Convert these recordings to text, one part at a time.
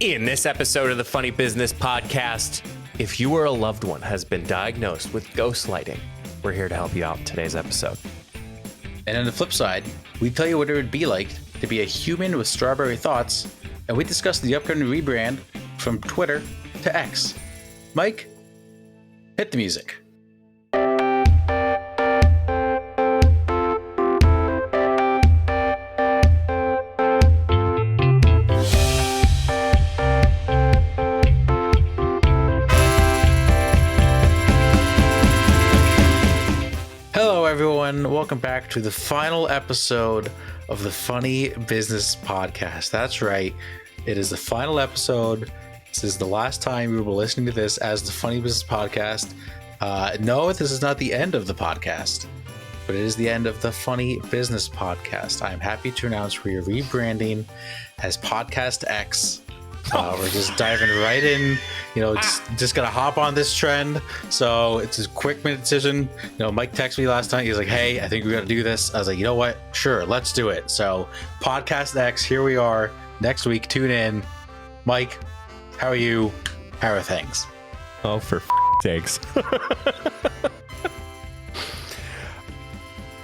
In this episode of the Funny Business Podcast, if you or a loved one has been diagnosed with ghostlighting, we're here to help you out in today's episode. And on the flip side, we tell you what it would be like to be a human with strawberry thoughts, and we discuss the upcoming rebrand from Twitter to X. Mike, hit the music. Everyone, welcome back to the final episode of the Funny Business Podcast. That's right, it is the final episode. This is the last time you will be listening to this as the Funny Business Podcast. No, this is not the end of the podcast, but it is the end of the Funny Business Podcast. I am happy to announce we are rebranding as Podcast X. We're just diving right in, just gonna hop on this trend. So it's a quick minute decision. Mike texted me last night. He's like, "Hey, I think we got to do this." I was like, "You know what? Sure, let's do it." So Podcast X, here we are. Next week, tune in. Mike, how are you? How are things? Oh, for sakes.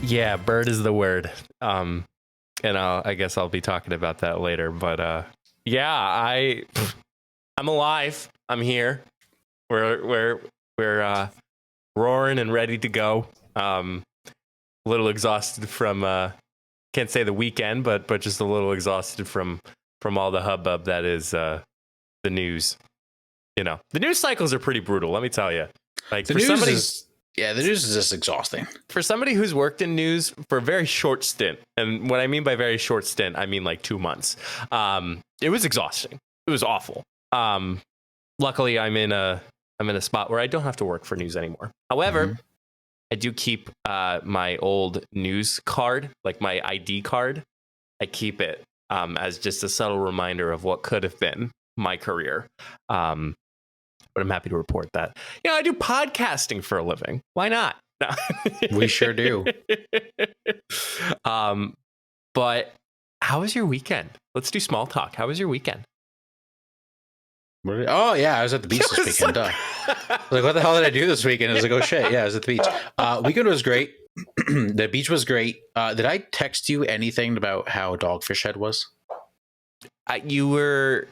Yeah, bird is the word. And I guess I'll be talking about that later, but yeah, I'm alive. I'm here. We're roaring and ready to go. A little exhausted from can't say the weekend, but just a little exhausted from all the hubbub that is the news. The news cycles are pretty brutal. Let me tell you. Like the news is just exhausting. For somebody who's worked in news for a very short stint, and what I mean by very short stint, I mean like 2 months. It was exhausting. It was awful. Luckily, I'm in a spot where I don't have to work for news anymore. However, I do keep my old news card, like my ID card. I keep it as just a subtle reminder of what could have been my career. But I'm happy to report that. I do podcasting for a living. Why not? No. We sure do. But how was your weekend? Let's do small talk. How was your weekend? Oh, yeah, I was at the beach this weekend. I was like, what the hell did I do this weekend? I was like, oh, shit. Yeah, I was at the beach. Weekend was great. The beach was great. Did I text you anything about how Dogfish Head was? You were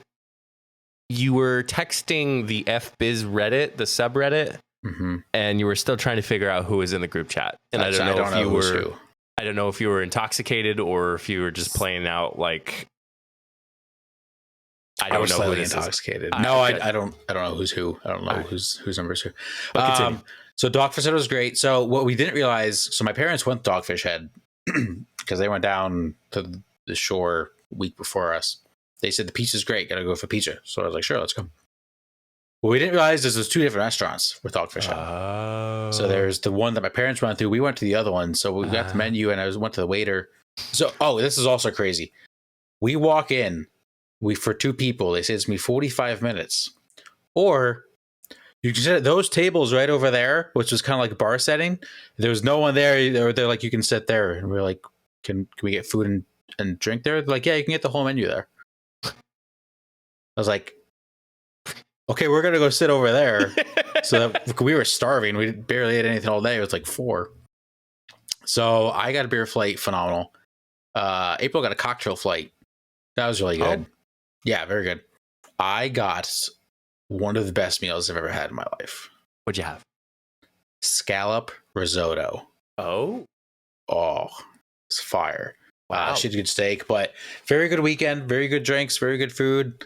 texting the FBiz Reddit, the subreddit, and you were still trying to figure out who was in the group chat. And I don't know if you were intoxicated or if you were just playing out like I was slightly intoxicated. I don't know who's who. I don't know whose numbers who. So Dogfish Head was great. So what we didn't realize, so my parents went Dogfish Head because they went down to the shore week before us. They said the pizza's great. Gotta go for pizza. So I was like, sure, let's go. What we didn't realize is there's 2 different restaurants with Dogfish Head. Oh. So there's the one that my parents went to. We went to the other one. So we got the menu and I went to the waiter. So, this is also crazy. We walk in, for 2 people, they say it's me 45 minutes. Or you can sit at those tables right over there, which was kind of like a bar setting. There was no one there. They're like, you can sit there. And we're like, can we get food and drink there? They're like, yeah, you can get the whole menu there. I was like, okay, we're going to go sit over there. So we were starving. We barely ate anything all day. It was like 4. So I got a beer flight. Phenomenal. April got a cocktail flight. That was really good. Oh. Yeah, very good. I got one of the best meals I've ever had in my life. What'd you have? Scallop risotto. Oh, it's fire. Wow. She had a good steak, but very good weekend, very good drinks, very good food.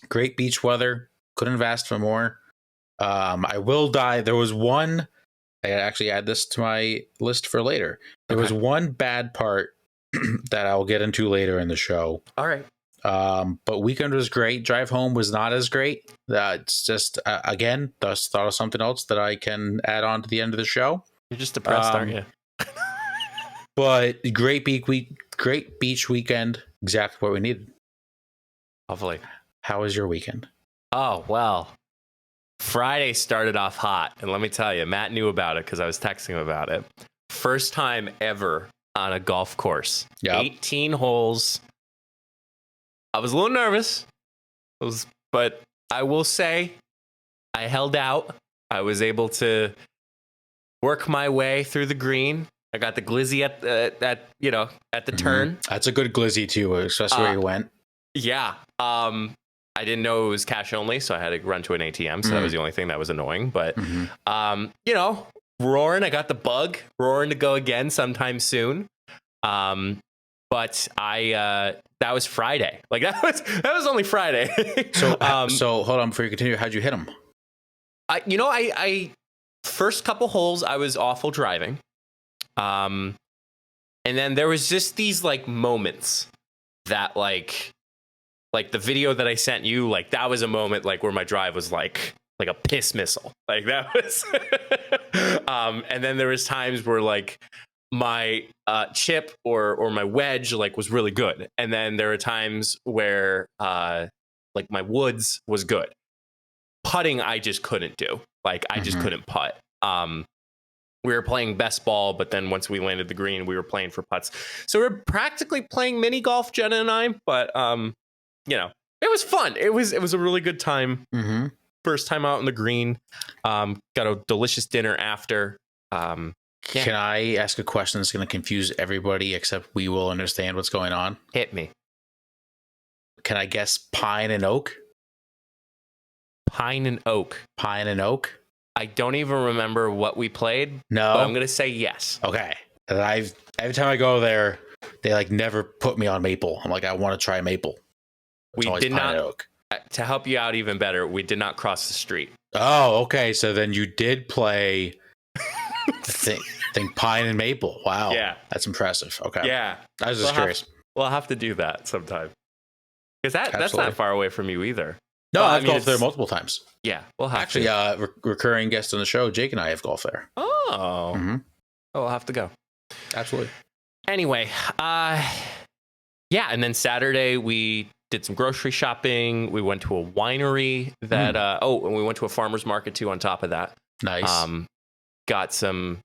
Great beach weather. Couldn't have asked for more. I will die. There was one, I actually add this to my list for later. There was one bad part that I'll get into later in the show. All right. But weekend was great. Drive home was not as great. It's just, again, thus thought of something else that I can add on to the end of the show. You're just depressed, aren't you? But great beach weekend. Exactly what we needed. Hopefully. How was your weekend? Oh, well, Friday started off hot. And let me tell you, Matt knew about it because I was texting him about it. First time ever on a golf course. Yep. 18 holes. I was a little nervous. But I will say I held out. I was able to work my way through the green. I got the glizzy at the turn. That's a good glizzy too, especially where you went. Yeah. I didn't know it was cash only, so I had to run to an ATM. So that was the only thing that was annoying. But roaring. I got the bug. Roaring to go again sometime soon. But that was Friday. Like that was only Friday. So hold on before you continue. How'd you hit him? I first couple holes I was awful driving. And then there was just these like moments that like the video that I sent you, like that was a moment like where my drive was like a piss missile. Like that was and then there was times where like my chip or my wedge like was really good. And then there were times where like my woods was good. Putting I just couldn't do. Like I just couldn't putt. We were playing best ball, but then once we landed the green, we were playing for putts. So we we're practically playing mini golf, Jenna and I, but it was fun. It was a really good time. First time out on the green. Got a delicious dinner after. Can I ask a question that's going to confuse everybody except we will understand what's going on? Hit me. Can I guess pine and oak? Pine and oak. Pine and oak? I don't even remember what we played. No. But I'm going to say yes. Okay. And every time I go there, they like never put me on maple. I'm like, I want to try maple. We did not. Oak. To help you out even better, we did not cross the street. Oh, okay. So then you did play think pine and maple. Wow. Yeah. That's impressive. Okay. Yeah. I was just curious. We'll have to do that sometime. Because that's not far away from you either. No, I've golfed there multiple times. Yeah, we'll have to. Actually, recurring guest on the show, Jake and I have golfed there. Oh. Oh, we'll have to go. Absolutely. Anyway, and then Saturday we did some grocery shopping. We went to a winery that, and we went to a farmer's market too on top of that. Nice. Got some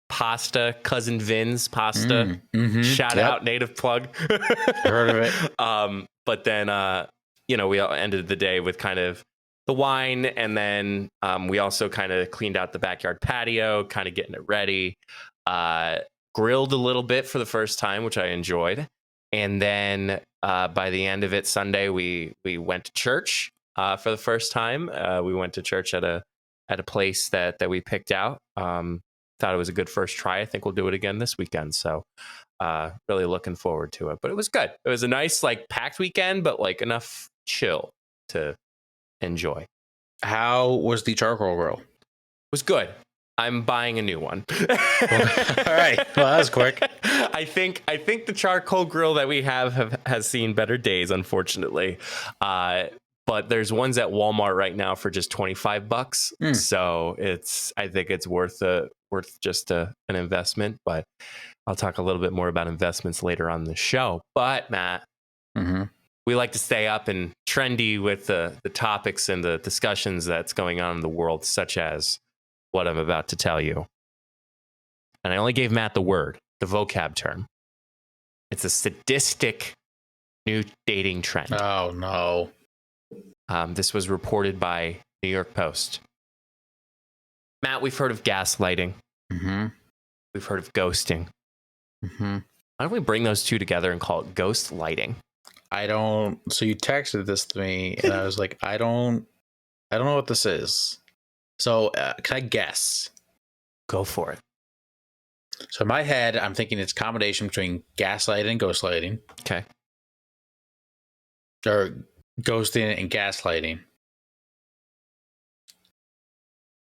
pasta, Cousin Vin's pasta. Shout out, native plug. Heard of it. But then, we ended the day with kind of the wine, and then we also kind of cleaned out the backyard patio, kind of getting it ready. Grilled a little bit for the first time, which I enjoyed. And then by the end of it, Sunday, we went to church for the first time. We went to church at a place that we picked out. Thought it was a good first try. I think we'll do it again this weekend. So really looking forward to it. But it was good. It was a nice, like, packed weekend, but like enough chill to enjoy. How was the charcoal grill? It was good. I'm buying a new one. All right. Well, that was quick. I think the charcoal grill that we has seen better days, unfortunately. But there's ones at Walmart right now for just $25. So I think it's worth just an investment. But I'll talk a little bit more about investments later on the show. But Matt, we like to stay up and trendy with the topics and the discussions that's going on in the world, such as what I'm about to tell you. And I only gave Matt the vocab term. It's a sadistic new dating trend. Oh, no. This was reported by New York Post. Matt, we've heard of gaslighting. We've heard of ghosting. Why don't we bring those two together and call it ghost lighting? I don't. So you texted this to me, and I was like, I don't know what this is. So can I guess? Go for it. So in my head, I'm thinking it's a combination between gaslighting and ghostlighting. Okay. Or ghosting and gaslighting.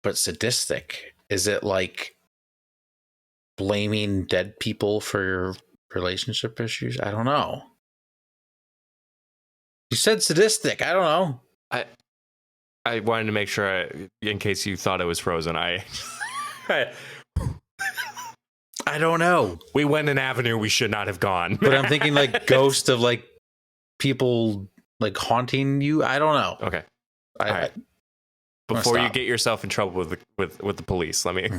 But sadistic. Is it like blaming dead people for your relationship issues? I don't know. You said sadistic. I don't know. I wanted to make sure, in case you thought it was frozen, I don't know. We went an avenue we should not have gone. But I'm thinking like ghost of like people like haunting you. I don't know. Okay. All right. Before you get yourself in trouble with the police, let me.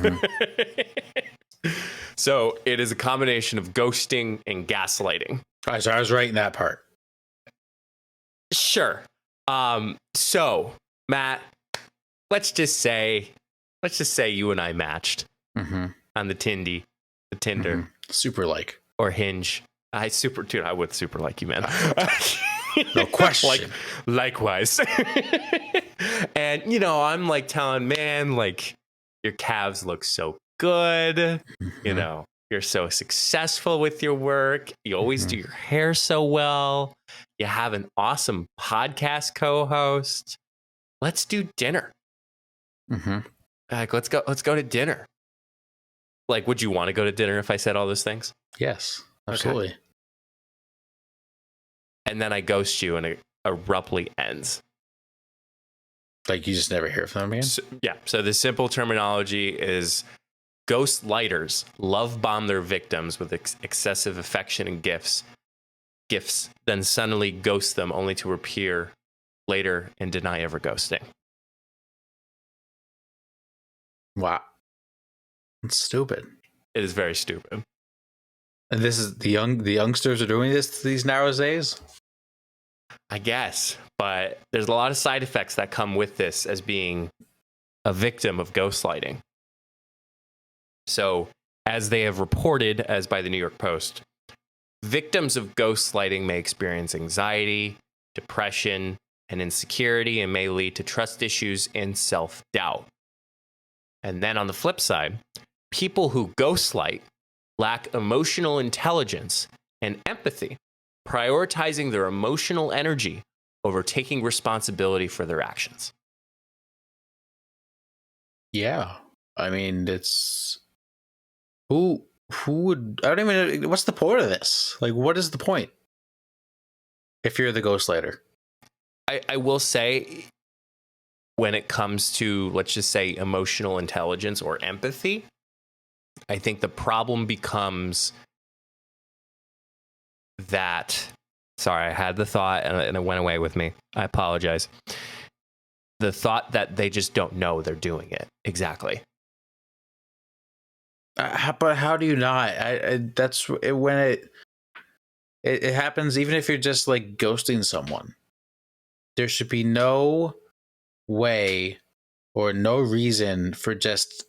So it is a combination of ghosting and gaslighting. All right, so I was right in that part. Sure. So Matt, let's just say you and I matched on the Tinder, super like or Hinge. I would super like you, man. No question. Likewise. And I'm like telling, man, like your calves look so good. You're so successful with your work. You always do your hair so well. You have an awesome podcast co-host. Let's do dinner. Like, let's go to dinner. Like, would you want to go to dinner if I said all those things? Yes, absolutely. Okay. And then I ghost you and it abruptly ends. Like you just never hear from them again? So the simple terminology is ghost lighters love bomb their victims with excessive affection and gifts, then suddenly ghost them only to appear later and deny ever ghosting. Wow. It's stupid. It is very stupid. And this is the youngsters are doing this these nowadays? I guess, but there's a lot of side effects that come with this as being a victim of gaslighting. So, as they have reported, as by the New York Post, victims of gaslighting may experience anxiety, depression, and insecurity, and may lead to trust issues and self-doubt. And then on the flip side, people who gaslight lack emotional intelligence and empathy, prioritizing their emotional energy over taking responsibility for their actions. Yeah. I mean, it's who would, I don't even know, what's the point of this? Like, what is the point if you're the ghostwriter? I will say, when it comes to, let's just say, emotional intelligence or empathy, I think the problem becomes that, sorry, I had the thought and it went away with me. I apologize. The thought that they just don't know they're doing it. Exactly. But how do you not? That's when it happens, even if you're just like ghosting someone. There should be no way or no reason for just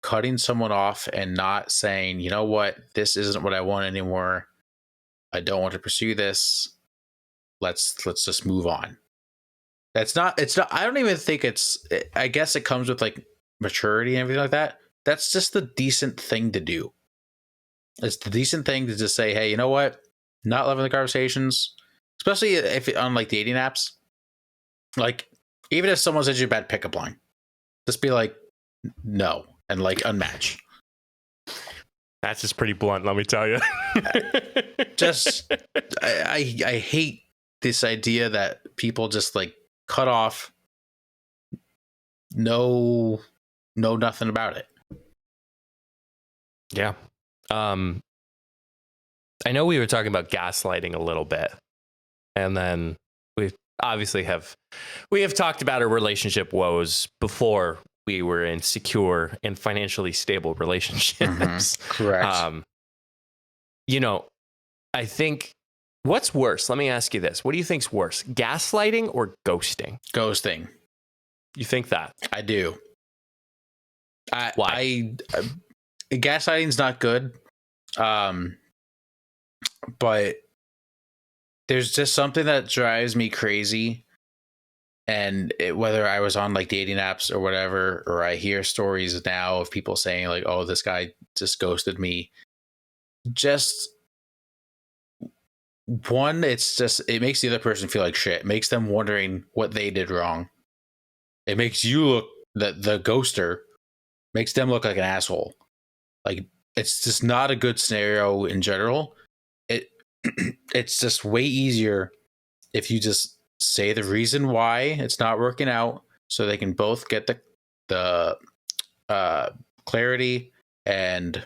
cutting someone off and not saying, you know what, this isn't what I want anymore. I don't want to pursue this. Let's just move on. It's not, I don't even think I guess it comes with like maturity and everything like that. That's just the decent thing to do. It's the decent thing to just say, hey, you know what? Not loving the conversations, especially if on like dating apps. Like, even if someone sends you a bad pickup line, just be like, no, and like unmatch. That's just pretty blunt, let me tell you. I hate this idea that people just like cut off, know nothing about it. Yeah. I know we were talking about gaslighting a little bit, and then we have talked about our relationship woes before we were in secure and financially stable relationships. Correct. I think, what's worse? Let me ask you this. What do you think's worse, gaslighting or ghosting? Ghosting. You think that? I do. Why? Gaslighting's not good. But there's just something that drives me crazy. And whether I was on like dating apps or whatever, or I hear stories now of people saying like, oh, this guy just ghosted me. Just one, it makes the other person feel like shit. It makes them wondering what they did wrong. It makes you look, the ghoster makes them look like an asshole. Like, it's just not a good scenario in general. It's just way easier if you just say the reason why it's not working out, so they can both get the clarity and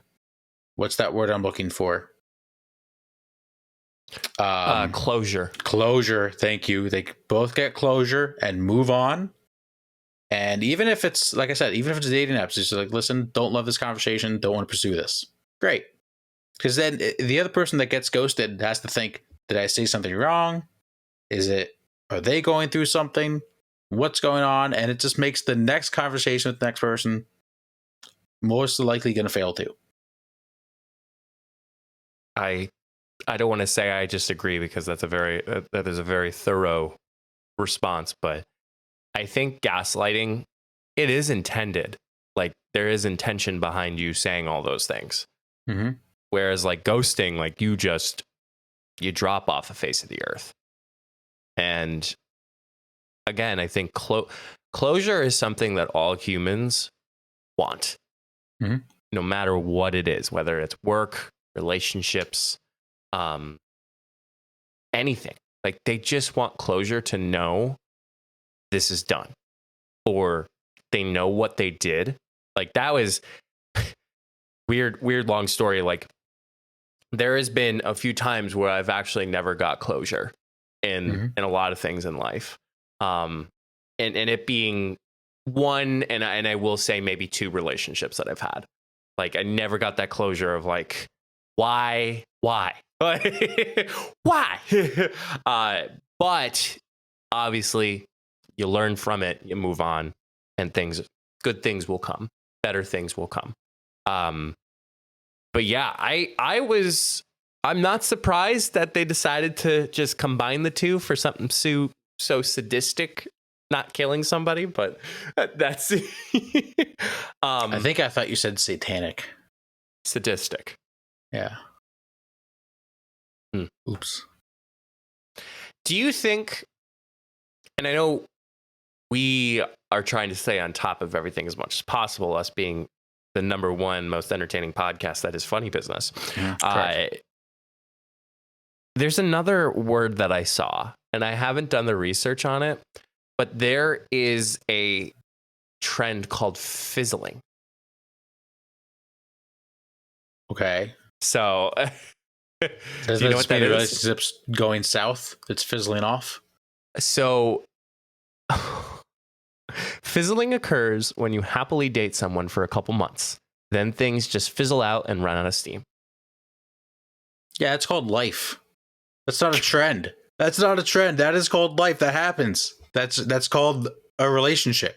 what's that word I'm looking for? Closure. Closure. Thank you. They both get closure and move on. And even if it's, like I said, even if it's a dating apps, it's just like, listen, don't love this conversation, don't want to pursue this. Great. Because then the other person that gets ghosted has to think, did I say something wrong? Is it Are they going through something? What's going on? And it just makes the next conversation with the next person most likely going to fail too. I don't want to say I just agree, because that is a very thorough response, but I think gaslighting, it is intended. Like, there is intention behind you saying all those things. Mm-hmm. Whereas like ghosting, like you drop off the face of the earth. And again, I think closure is something that all humans want, no matter what it is, whether it's work, relationships, anything. Like, they just want closure to know this is done, or they know what they did. Like, that was weird, long story. Like, there has been a few times where I've actually never got closure in a lot of things in life. And it being one, and I will say maybe two relationships that I've had. Like, I never got that closure of like, why? Why? But obviously you learn from it, you move on, and good things will come. Better things will come. But yeah, I'm not surprised that they decided to just combine the two for something so sadistic, not killing somebody, but that's I think I thought you said satanic. Sadistic. Yeah. Oops. Do you think, and I know we are trying to stay on top of everything as much as possible, us being the number one most entertaining podcast that is Funny Business. There's another word that I saw, and I haven't done the research on it, but there is a trend called fizzling. Okay. So, does you know what that is? Relationships going south? It's fizzling off. So, fizzling occurs when you happily date someone for a couple months. Then things just fizzle out and run out of steam. Yeah, it's called life. That's not a trend. That's not a trend. That is called life. That happens. That's called a relationship.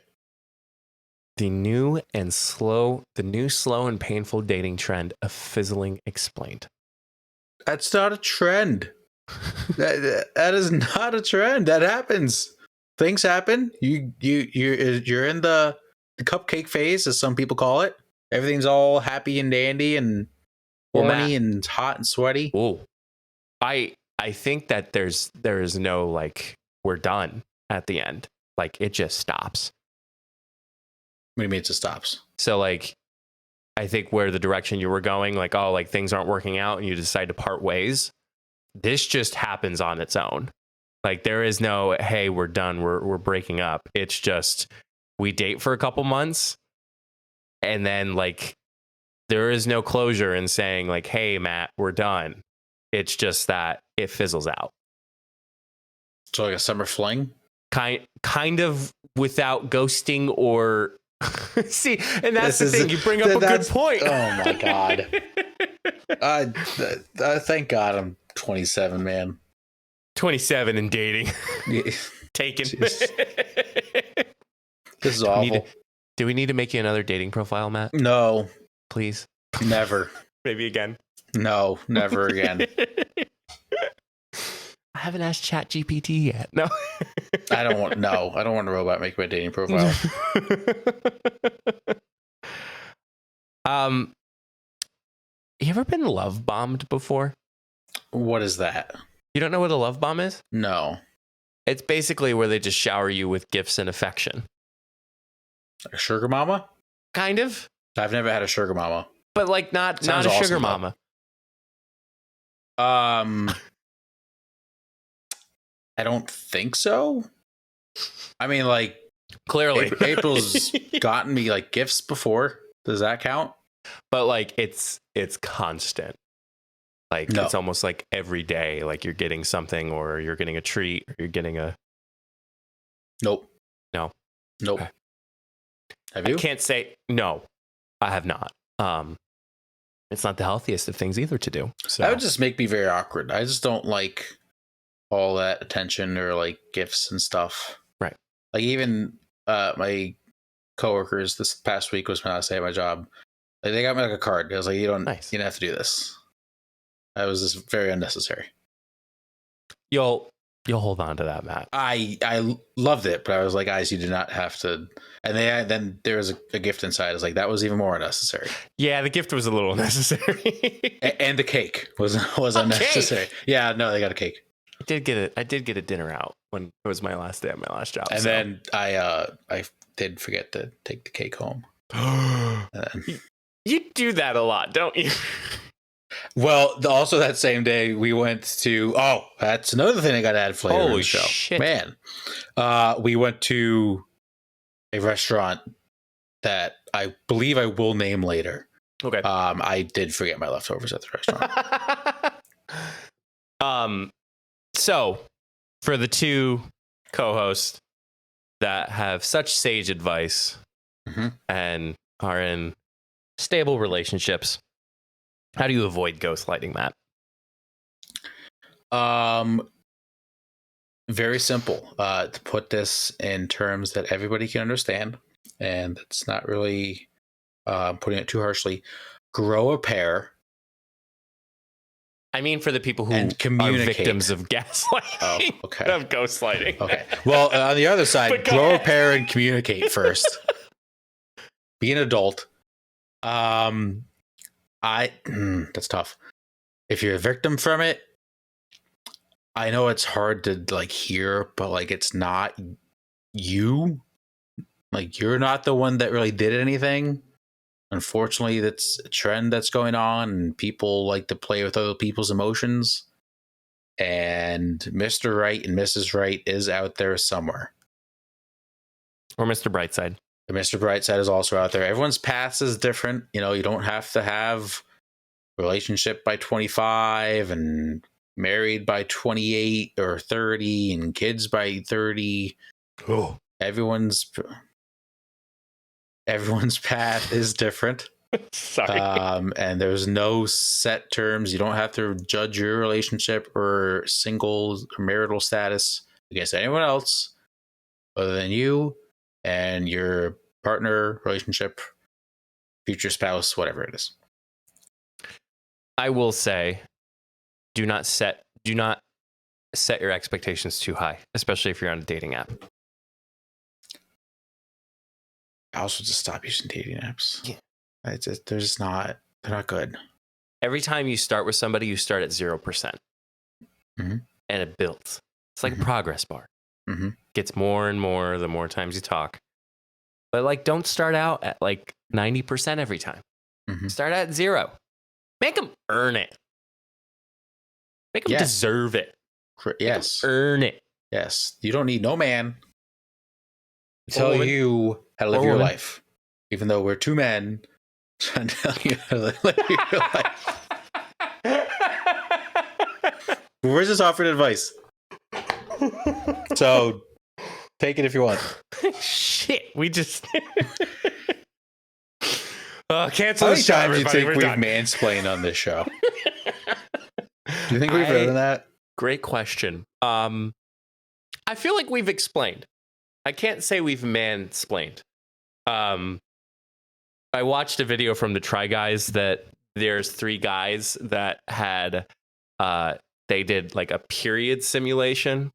The new slow and painful dating trend of fizzling explained. That's not a trend. that is not a trend. That happens. Things happen. You're in the cupcake phase, as some people call it. Everything's all happy and dandy and horny and hot and sweaty. Oh, I think that there is no like, we're done at the end. Like, it just stops. What do you mean it just stops? So like, I think where the direction you were going, like, oh, like things aren't working out and you decide to part ways. This just happens on its own. Like, there is no, hey, we're done. We're breaking up. It's just, we date for a couple months, and then like, there is no closure in saying like, hey, Matt, we're done. It's just that it fizzles out. So like a summer fling? Kind of, without ghosting or see, and that's the thing. You bring up a good point. Oh my God. Thank God I'm 27, man. 27 and dating. Taken. This is awful. Do we need to make you another dating profile, Matt? No. Please? Never. Maybe again. No, never again. I haven't asked ChatGPT yet. No. I don't want a robot make my dating profile. You ever been love bombed before? What is that? You don't know what a love bomb is? No. It's basically where they just shower you with gifts and affection. A sugar mama? Kind of. I've never had a sugar mama. But like not a awesome, sugar mama. I don't think so. I mean, like, clearly April's gotten me like gifts before. Does that count? But like it's constant. Like no. It's almost like every day, like you're getting something, or you're getting a treat, or you're getting a. Nope. No. Nope. Okay. Have you? I can't say no. I have not. It's not the healthiest of things either to do. So that would just make me very awkward. I just don't like all that attention or like gifts and stuff. Right. Like even my coworkers this past week was my last day at my job. Like they got me like a card. I was like, you don't have to do this. That was just very unnecessary. You'll hold on to that, Matt. I loved it, but I was like, guys, you did not have to. And then there was a gift inside. I was like, that was even more unnecessary. Yeah, the gift was a little unnecessary. And the cake was unnecessary. Cake? Yeah, no, they got a cake. I did get a dinner out when it was my last day at my last job. And then I did forget to take the cake home. You do that a lot, don't you? Well, also that same day we went to. Oh, that's another thing I got to add flavor to the show. Shit. Man, we went to a restaurant that I believe I will name later. Okay. I did forget my leftovers at the restaurant. So for the two co-hosts that have such sage advice and are in stable relationships, how do you avoid gaslighting, Matt? Very simple. To put this in terms that everybody can understand, and it's not really putting it too harshly. Grow a pair. I mean, for the people who are victims of gaslighting. Oh, okay. Of ghostlighting. Okay. Well, on the other side, grow a pair and communicate first. Be an adult. That's tough. If you're a victim from it, I know it's hard to like hear, but like it's not you. Like you're not the one that really did anything. Unfortunately, that's a trend that's going on, and people like to play with other people's emotions. And Mr. Right and Mrs. Right is out there somewhere. Or Mr. Brightside. The Mr. Brightside is also out there. Everyone's path is different. You know, you don't have to have a relationship by 25 and married by 28 or 30 and kids by 30. Oh. Everyone's path is different. Sorry. And there's no set terms. You don't have to judge your relationship or single or marital status against anyone else other than you and your partner, relationship, future spouse, whatever it is. I will say, do not set your expectations too high, especially if you're on a dating app. I also just stop using dating apps. Yeah. They're not good. Every time you start with somebody, you start at 0%. And it builds. It's like a progress bar. Gets more and more the more times you talk. But like, don't start out at like 90% every time. Start at 0. Make them earn it. Make them deserve it. Yes. Earn it. Yes. You don't need no man to tell you how to live your life. Even though we're two men trying to tell you how to live your life. We're just offering advice. So take it if you want. Shit, we just cancel How the many show. times do you think We're we've done. mansplained on this show? Do you think we've heard of that? Great question. I feel like we've explained. I can't say we've mansplained. I watched a video from the Try Guys that there's 3 guys that had they did like a period simulation,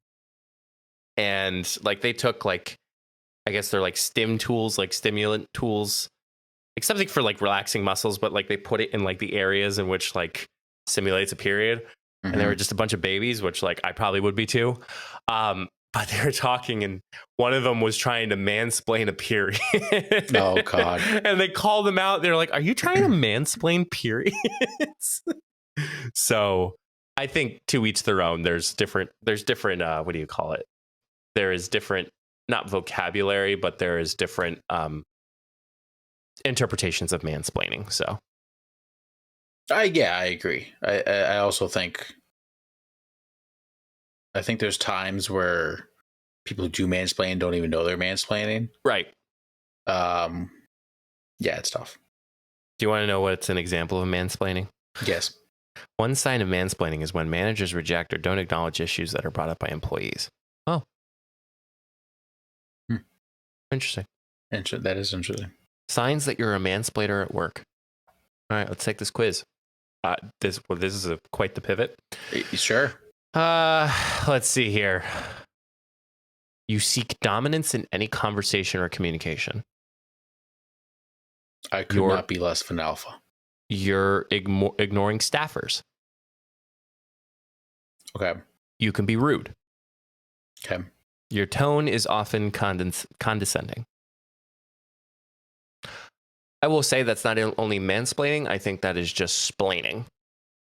and like they took like, I guess they're like stim tools, like stimulant tools, like something for like relaxing muscles, but like they put it in like the areas in which like simulates a period. And there were just a bunch of babies, which like I probably would be too. But they were talking, and one of them was trying to mansplain a period. Oh God. And they called them out. They're like, "Are you trying to mansplain periods?" So I think to each their own. There's different what do you call it? There is different, not vocabulary, but there is different interpretations of mansplaining. So I agree. I also think there's times where people who do mansplain don't even know they're mansplaining. Right. Yeah, it's tough. Do you want to know what's an example of mansplaining? Yes. One sign of mansplaining is when managers reject or don't acknowledge issues that are brought up by employees. Oh. Interesting. That is interesting. Signs that you're a mansplainer at work. All right, let's take this quiz. This is quite the pivot. Sure. Let's see here. You seek dominance in any conversation or communication. I could not be less of an alpha. You're ignoring staffers. Okay. You can be rude. Okay. Your tone is often condescending. I will say that's not only mansplaining. I think that is just splaining.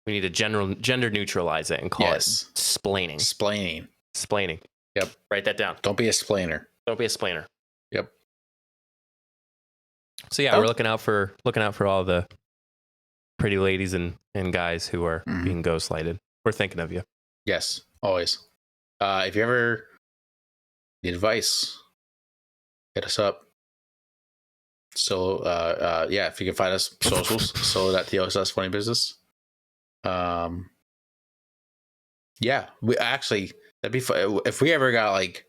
We need to gender neutralize it and call it splaining. Splaining. Yep. Write that down. Don't be a splainer. Don't be a splainer. Yep. So yeah, we're looking out for all the pretty ladies and guys who are being ghostlighted. We're thinking of you. Yes, always. If you ever need advice, hit us up. So if you can find us socials, solo.TOSS Funny Business. We actually, that'd be fun if we ever got like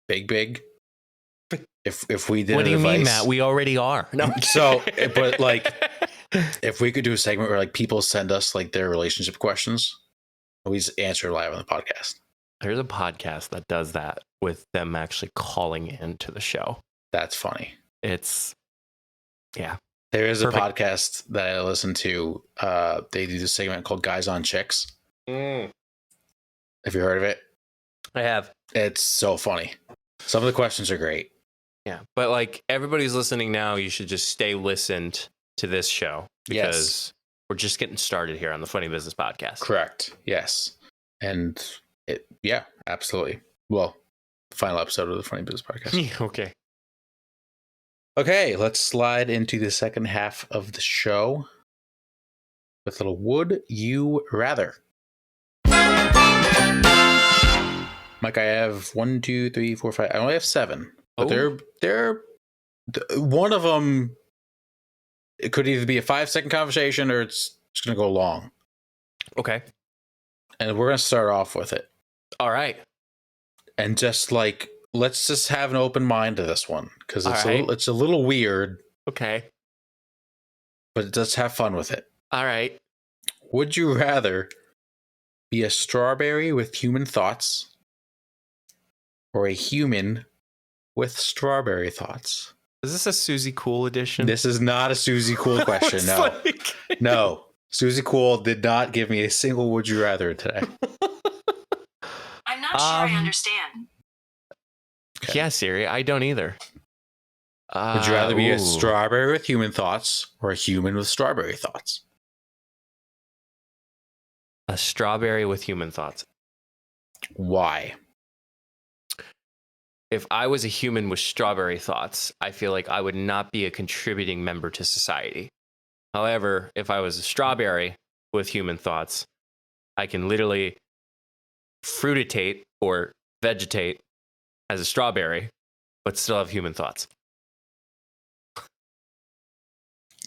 big. If we did, what do you mean, Matt? We already are. No. So, but like, if we could do a segment where like people send us like their relationship questions, we just answer live on the podcast. There's a podcast that does that with them actually calling into the show. That's funny. Yeah. There is a podcast that I listen to. They do this segment called Guys on Chicks. Have you heard of it? I have. It's so funny. Some of the questions are great. Yeah. But like everybody's listening now, you should just stay listened to this show because we're just getting started here on the Funny Business Podcast. Correct. Yes. And absolutely. Well, final episode of the Funny Business Podcast. Okay. Okay, let's slide into the second half of the show with a little Would You Rather. Mike, I have 1, 2, 3, 4, 5. I only have 7, but they're one of them. It could either be a 5-second conversation or it's just going to go long. Okay, and we're going to start off with it. All right, and just like let's just have an open mind to this one because it's a little weird. Okay, but let's have fun with it. All right. Would you rather be a strawberry with human thoughts or a human with strawberry thoughts? Is this a Susie Cool edition? This is not a Susie Cool question. No. No. Susie Cool did not give me a single would you rather today. I'm not sure I understand. Okay. Yeah, Siri, I don't either. Would you rather be a strawberry with human thoughts or a human with strawberry thoughts? A strawberry with human thoughts. Why? If I was a human with strawberry thoughts, I feel like I would not be a contributing member to society. However, if I was a strawberry with human thoughts, I can literally fruitate or vegetate as a strawberry, but still have human thoughts.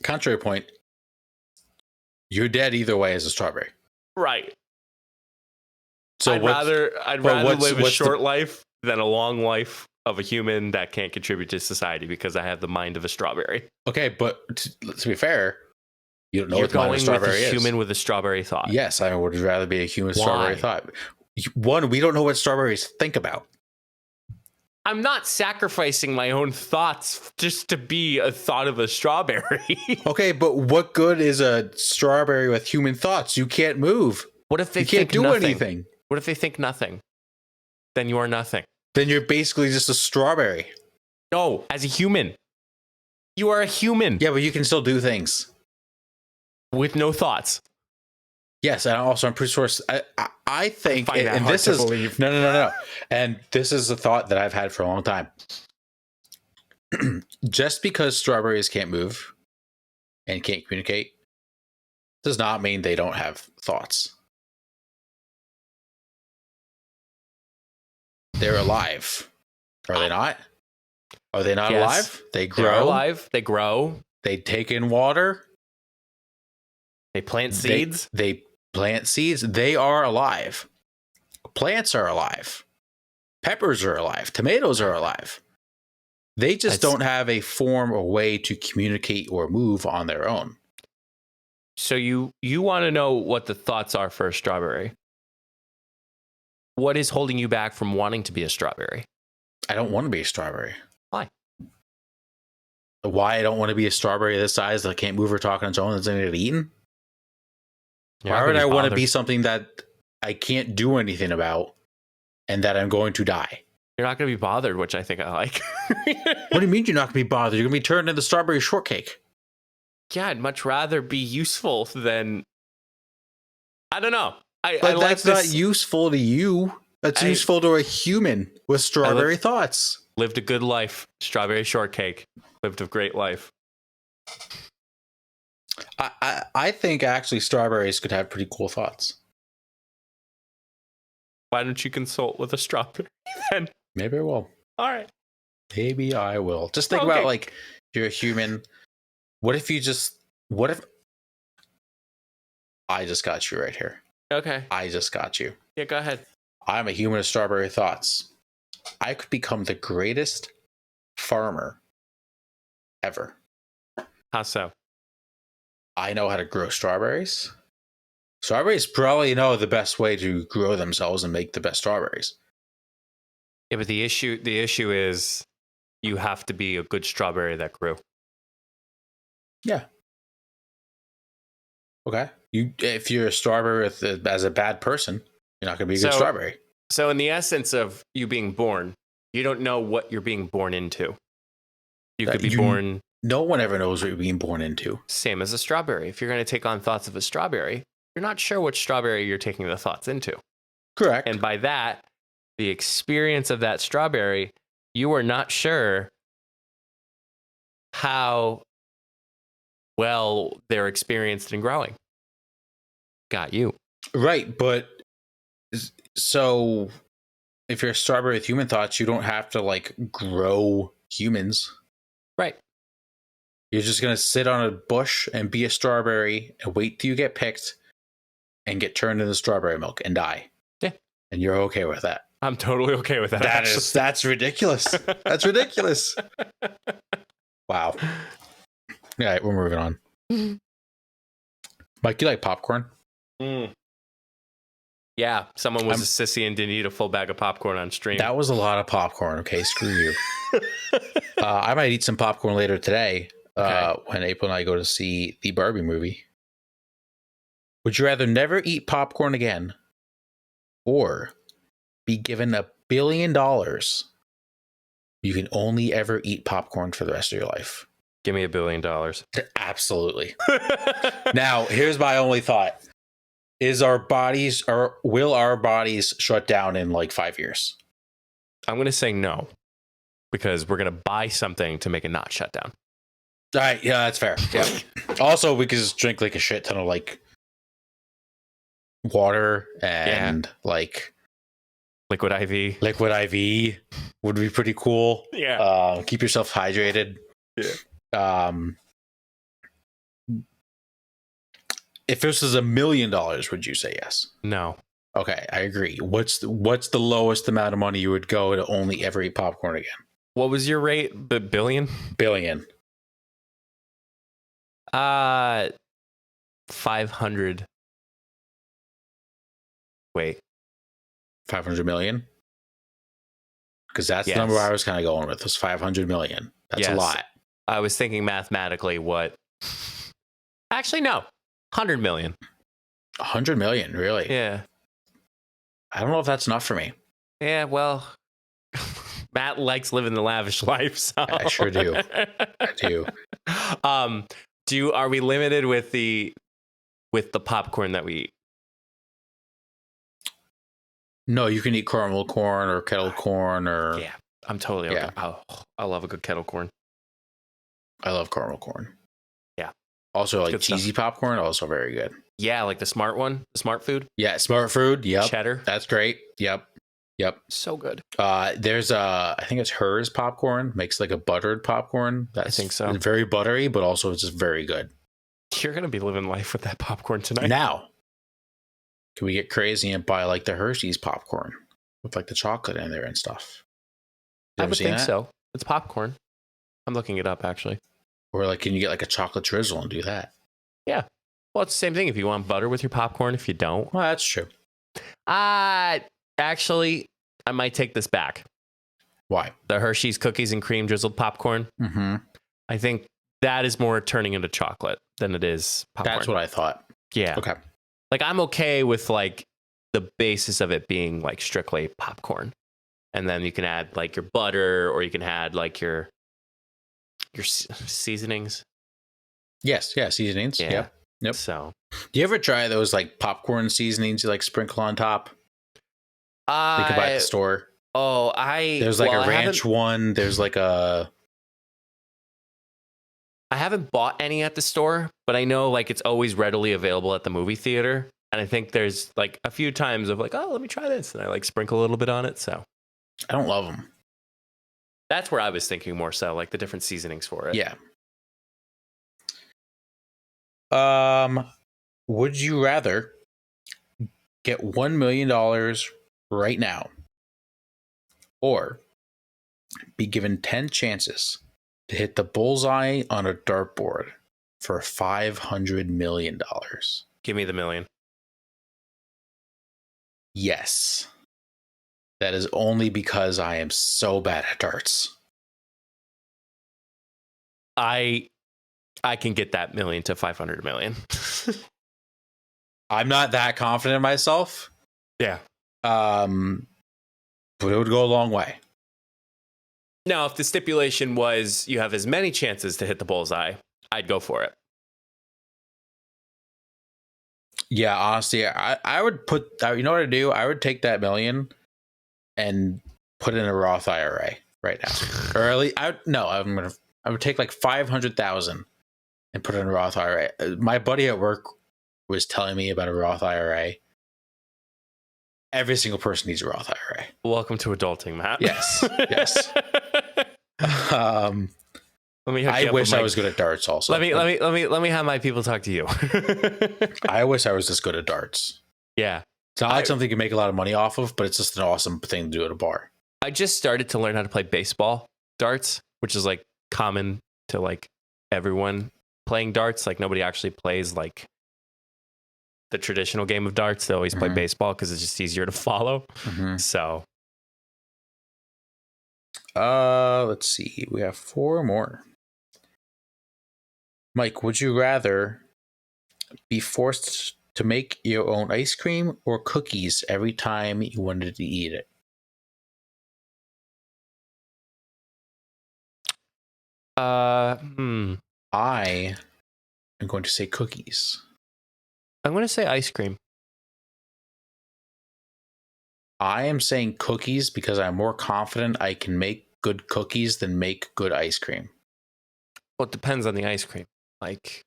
Contrary point, you're dead either way as a strawberry. Right. So I'd rather live a short life than a long life of a human that can't contribute to society because I have the mind of a strawberry. Okay, but to be fair, you don't know what the mind of a strawberry is. Human with a strawberry thought. Yes, I would rather be a human with strawberry thought. One, we don't know what strawberries think about. I'm not sacrificing my own thoughts just to be a thought of a strawberry. Okay, but what good is a strawberry with human thoughts? You can't move. What if they can't do anything? What if they think nothing? Then you are nothing. Then you're basically just a strawberry. No, as a human. You are a human. Yeah, but you can still do things. With no thoughts. Yes, and also I'm pretty sure I think and this is believe. No. And this is a thought that I've had for a long time. Just because strawberries can't move and can't communicate does not mean they don't have thoughts. They're alive. Are they not? Are they not alive? They grow. They're alive. They grow. They take in water. They plant seeds. They Plant seeds, they are alive. Plants are alive. Peppers are alive. Tomatoes are alive. They just don't have a form or way to communicate or move on their own. So you want to know what the thoughts are for a strawberry. What is holding you back from wanting to be a strawberry? I don't want to be a strawberry. Why? Why I don't want to be a strawberry this size that can't move or talk on its own that's going to get eaten? Why would I want to be something that I can't do anything about and that I'm going to die? You're not going to be bothered, which I think I like. What do you mean you're not going to be bothered? You're going to be turned into strawberry shortcake. Yeah, I'd much rather be useful than... I don't know. But that's not useful to you. That's useful to a human with strawberry thoughts. Lived a good life. Strawberry shortcake. Lived a great life. I think actually strawberries could have pretty cool thoughts. Why don't you consult with a strawberry then? Maybe I will. All right. Maybe I will. Just think about, like, you're a human. What if I just got you right here? Okay. I just got you. Yeah, go ahead. I'm a human with strawberry thoughts. I could become the greatest farmer ever. How so? I know how to grow strawberries. Strawberries probably know the best way to grow themselves and make the best strawberries. Yeah, but the issue is you have to be a good strawberry that grew. Yeah. Okay. If you're a strawberry as a bad person, you're not going to be a good strawberry. So in the essence of you being born, you don't know what you're being born into. You could be born... No one ever knows what you're being born into. Same as a strawberry. If you're going to take on thoughts of a strawberry, you're not sure which strawberry you're taking the thoughts into. Correct. And by that, the experience of that strawberry, you are not sure how well they're experienced in growing. Got you. Right, but so if you're a strawberry with human thoughts, you don't have to, like, grow humans. Right. You're just going to sit on a bush and be a strawberry and wait till you get picked and get turned into strawberry milk and die. Yeah. And you're okay with that. I'm totally okay with that. That's ridiculous. That's ridiculous. Wow. All right, we're moving on. Mike, you like popcorn? Yeah, someone was a sissy and didn't eat a full bag of popcorn on stream. That was a lot of popcorn. Okay, screw you. I might eat some popcorn later today when April and I go to see the Barbie movie. Would you rather never eat popcorn again or be given $1 billion? You can only ever eat popcorn for the rest of your life. Give me $1 billion. Absolutely. Now, here's my only thought. Will our bodies shut down in like 5 years? I'm going to say no, because we're going to buy something to make it not shut down. All right. Yeah, that's fair. Yeah. Also, we could just drink like a shit ton of like water and like liquid IV. Liquid IV would be pretty cool. Yeah. Keep yourself hydrated. Yeah. If this was $1 million, would you say yes? No. Okay, I agree. What's the lowest amount of money you would go to only ever eat popcorn again? What was your rate? Billion? Billion. 500. Wait. 500 million? Because that's the number I was kind of going with, was 500 million. That's a lot. I was thinking mathematically what... Actually, no. 100 million. 100 million, really? Yeah. I don't know if that's enough for me. Yeah, well, Matt likes living the lavish life. So. I sure do. I do. Are we limited with the popcorn that we eat? No, you can eat caramel corn or kettle corn or... Yeah, I'm totally okay. Oh, I love a good kettle corn. I love caramel corn. Yeah. Also, like cheesy popcorn, also very good. Yeah, like the smart one, the smart food. Yeah, smart food. Yep. Cheddar. That's great. Yep. So good. There's I think it's Hers popcorn. Makes like a buttered popcorn. I think so. Very buttery, but also it's just very good. You're going to be living life with that popcorn tonight. Now, Can we get crazy and buy like the Hershey's popcorn with like the chocolate in there and stuff? I would think so. It's popcorn. I'm looking it up actually. Or like, can you get like a chocolate drizzle and do that? Yeah. Well, it's the same thing. If you want butter with your popcorn, if you don't. Well, that's true. Actually, I might take this back. Why? The Hershey's cookies and cream drizzled popcorn. Mm-hmm. I think that is more turning into chocolate than it is popcorn. That's what I thought. Yeah. Okay. Like, I'm okay with like the basis of it being like strictly popcorn. And then you can add like your butter, or you can add like your seasonings. Yes. Yeah. Seasonings. Yeah. Yep. So, do you ever try those like popcorn seasonings you like sprinkle on top? You can buy at the store. Oh, there's like a ranch one. There's like I haven't bought any at the store, but I know like it's always readily available at the movie theater. And I think there's like a few times of like, oh, let me try this. And I like sprinkle a little bit on it. So I don't love them. That's where I was thinking more so, like the different seasonings for it. Yeah. Would you rather get $1 million right now, or be given 10 chances to hit the bullseye on a dartboard for $500 million? Give me the million. Yes. That is only because I am so bad at darts. I can get that million to 500 million. I'm not that confident in myself. Yeah. But it would go a long way. Now, if the stipulation was you have as many chances to hit the bullseye, I'd go for it. Yeah, honestly, I would put, you know what I'd do? I would take that million and put it in a Roth IRA right now. Or at least, I would take like 500,000 and put it in a Roth IRA. My buddy at work was telling me about a Roth IRA. Every single person needs a Roth IRA. Welcome to adulting, Matt. Yes, yes. I wish I was good at darts. Also, let me have my people talk to you. I wish I was this good at darts. Yeah, it's not like something you can make a lot of money off of, but it's just an awesome thing to do at a bar. I just started to learn how to play baseball darts, which is like common to like everyone playing darts. Like nobody actually plays like the traditional game of darts. They always play baseball because it's just easier to follow. So, let's see. We have 4 more. Mike, would you rather be forced to make your own ice cream or cookies every time you wanted to eat it? I am going to say cookies. I'm going to say ice cream. I am saying cookies because I'm more confident I can make good cookies than make good ice cream. Well, it depends on the ice cream. Like,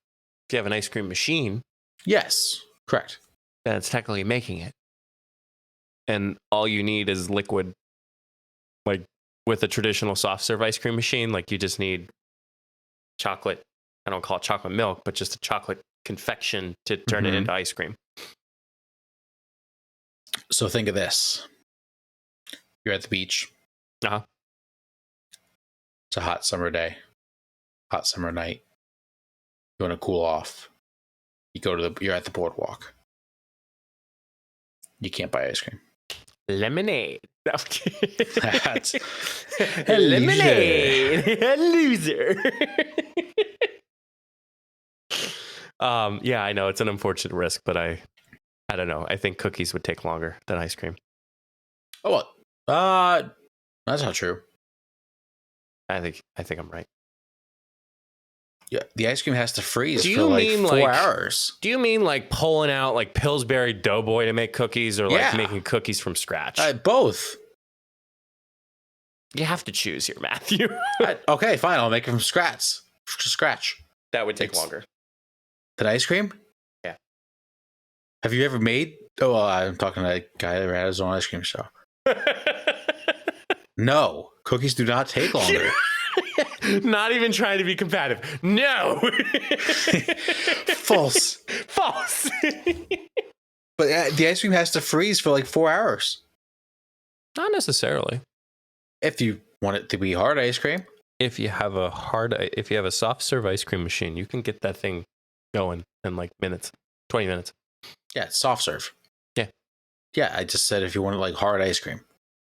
if you have an ice cream machine. Yes, correct. Then it's technically making it. And all you need is liquid. Like, with a traditional soft serve ice cream machine, like, you just need chocolate. I don't call it chocolate milk, but just a chocolate confection to turn it into ice cream. So think of this. You're at the beach. Uh-huh. It's a hot summer day. Hot summer night. You want to cool off. You're at the boardwalk. You can't buy ice cream. Lemonade. That's lemonade. A loser. Yeah, I know it's an unfortunate risk, but I don't know. I think cookies would take longer than ice cream. Oh, well, that's not true. I think I'm right. Yeah, the ice cream has to freeze for like 4 hours. Do you mean like pulling out like Pillsbury Doughboy to make cookies, or like making cookies from scratch? Both. You have to choose here, Matthew. Okay, fine. I'll make it from scratch. That would take longer. Than ice cream? Yeah. Have you ever made? Oh, well, I'm talking to a guy that had his own ice cream shop. No, cookies do not take longer. Not even trying to be combative. No. False. But the ice cream has to freeze for like 4 hours. Not necessarily. If you want it to be hard ice cream. If you have a soft serve ice cream machine, you can get that thing going in like minutes, 20 minutes. Yeah, it's soft serve. Yeah. Yeah, I just said if you want it like hard ice cream.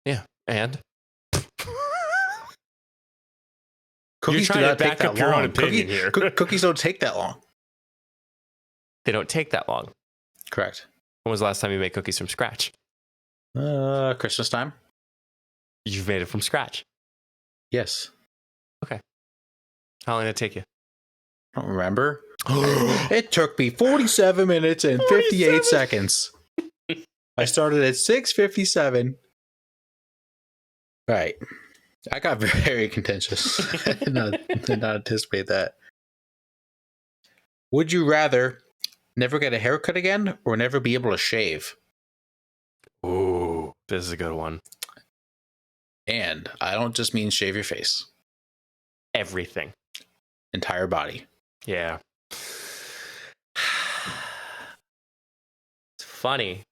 Yeah, and cookies do not take that long. Cookies don't take that long. They don't take that long. Correct. When was the last time you made cookies from scratch? Christmas time. You've made it from scratch. Yes. Okay. How long did it take you? I don't remember. It took me 47 minutes and 58 seconds. I started at 6:57. Right. I got very contentious. I did not anticipate that. Would you rather never get a haircut again or never be able to shave? Ooh, this is a good one. And I don't just mean shave your face. Everything. Entire body. Yeah. It's funny.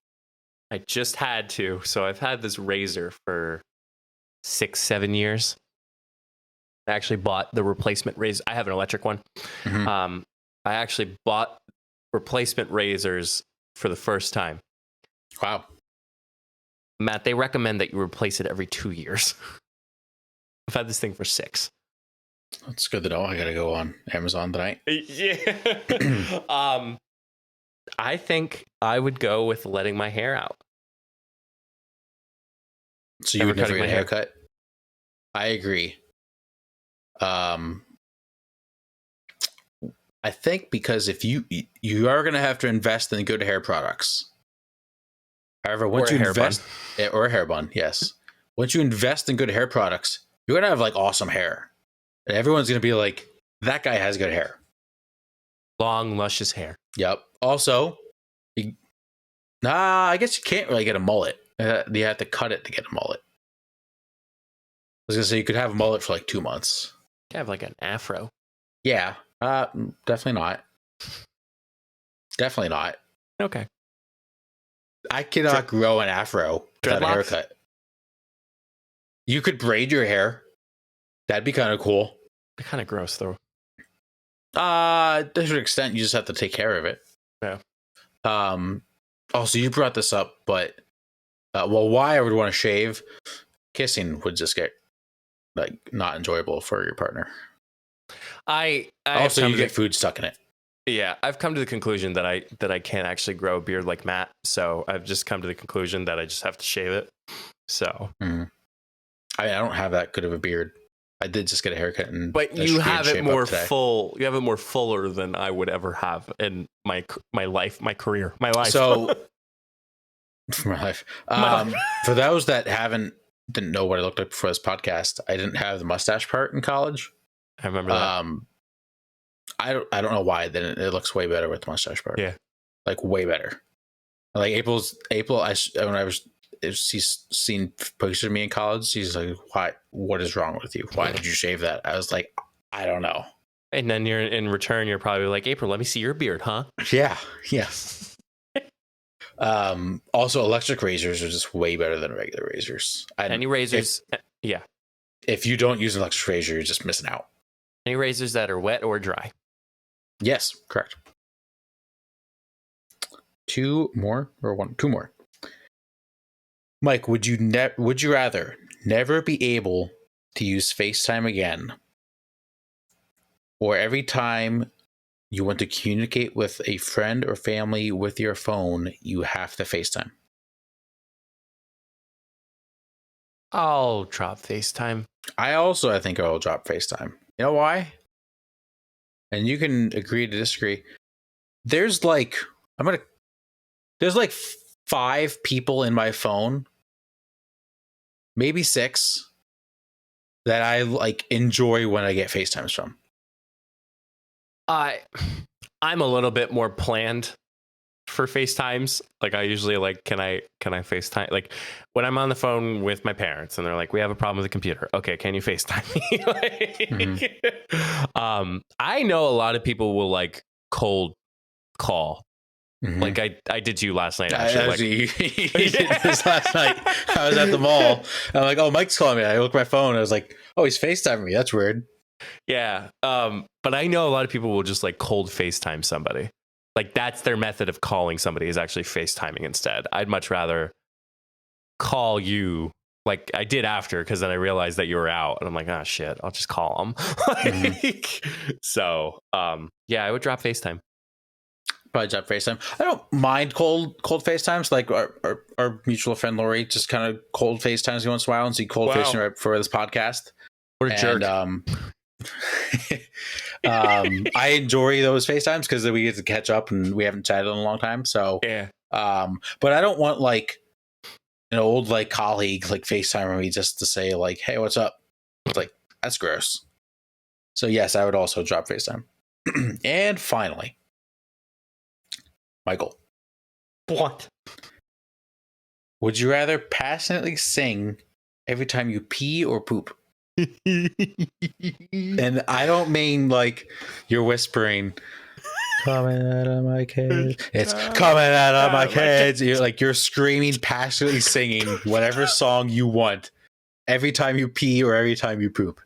I just had to. So I've had this razor for 6-7 years. I actually bought the replacement razor. I have an electric one. Mm-hmm. I actually bought replacement razors for the first time. Wow. Matt, they recommend that you replace it every 2 years. I've had this thing for 6. That's good to know. I gotta go on Amazon tonight. Yeah. I think I would go with letting my hair out. So you would never get a haircut? I agree. I think because if you are going to have to invest in good hair products. However, once you invest or a hair bun, yes. Once you invest in good hair products, you're going to have like awesome hair. And everyone's going to be like, that guy has good hair. Long, luscious hair. Yep. Also, I guess you can't really get a mullet. You have to cut it to get a mullet. I was going to say you could have a mullet for like 2 months. You could have like an afro. Yeah. Definitely not. Definitely not. Okay. I cannot grow an afro without a haircut. You could braid your hair. That'd be kind of cool. Kind of gross though. To an extent, you just have to take care of it. Yeah. Also, you brought this up, but why I would want to shave? Kissing would just get like not enjoyable for your partner. I also you get food stuck in it. Yeah, I've come to the conclusion that I can't actually grow a beard like Matt, so I've just come to the conclusion that I just have to shave it. So I don't have that good of a beard. I did just get a haircut, but you have it more full. You have it more fuller than I would ever have in my life, my career, my life. So for my life, for those that didn't know what I looked like before this podcast, I didn't have the mustache part in college. I remember that. I don't know why. Then it looks way better with the mustache part. Yeah, like way better. Like April. She's seen pictures of me in college. She's like, "Why? What is wrong with you? Why did you shave that?" I was like, "I don't know." And then in return, you're probably like, "April, let me see your beard, huh?" Yeah. Also, electric razors are just way better than regular razors. Any razors? Yeah. If you don't use an electric razor, you're just missing out. Any razors that are wet or dry? Yes, correct. 2 more or 1? 2 more. Mike, would you rather never be able to use FaceTime again, or every time you want to communicate with a friend or family with your phone, you have to FaceTime? I'll drop FaceTime. I think I'll drop FaceTime. You know why? And you can agree to disagree. There's like 5 people in my phone, maybe 6, that I like enjoy when I get FaceTimes from. I'm a little bit more planned for FaceTimes. Like I usually like, can I FaceTime? Like when I'm on the phone with my parents and they're like, we have a problem with the computer. Okay, can you FaceTime me? I know a lot of people will like cold call Mm-hmm. Like I did to you last night. Actually, you did this last night. I was at the mall. I'm like, oh, Mike's calling me. I look at my phone. I was like, oh, he's FaceTiming me. That's weird. Yeah. But I know a lot of people will just like cold FaceTime somebody. Like that's their method of calling somebody is actually FaceTiming instead. I'd much rather call you like I did after, because then I realized that you were out and I'm like, oh shit, I'll just call them. So yeah, I would drop FaceTime. Probably drop FaceTime. I don't mind cold FaceTimes. Like our mutual friend Lori just kind of cold FaceTimes me once in a while, and so he cold FaceTime right before this podcast. What a jerk. I enjoy those FaceTimes because we get to catch up and we haven't chatted in a long time. So yeah. But I don't want like an old like colleague like FaceTiming me just to say like, hey, what's up? Like that's gross. So yes, I would also drop FaceTime. And finally, Michael. What? Would you rather passionately sing every time you pee or poop? And I don't mean like you're whispering coming out of my cage. It's coming out of my cage. You're screaming, passionately singing whatever song you want every time you pee or every time you poop.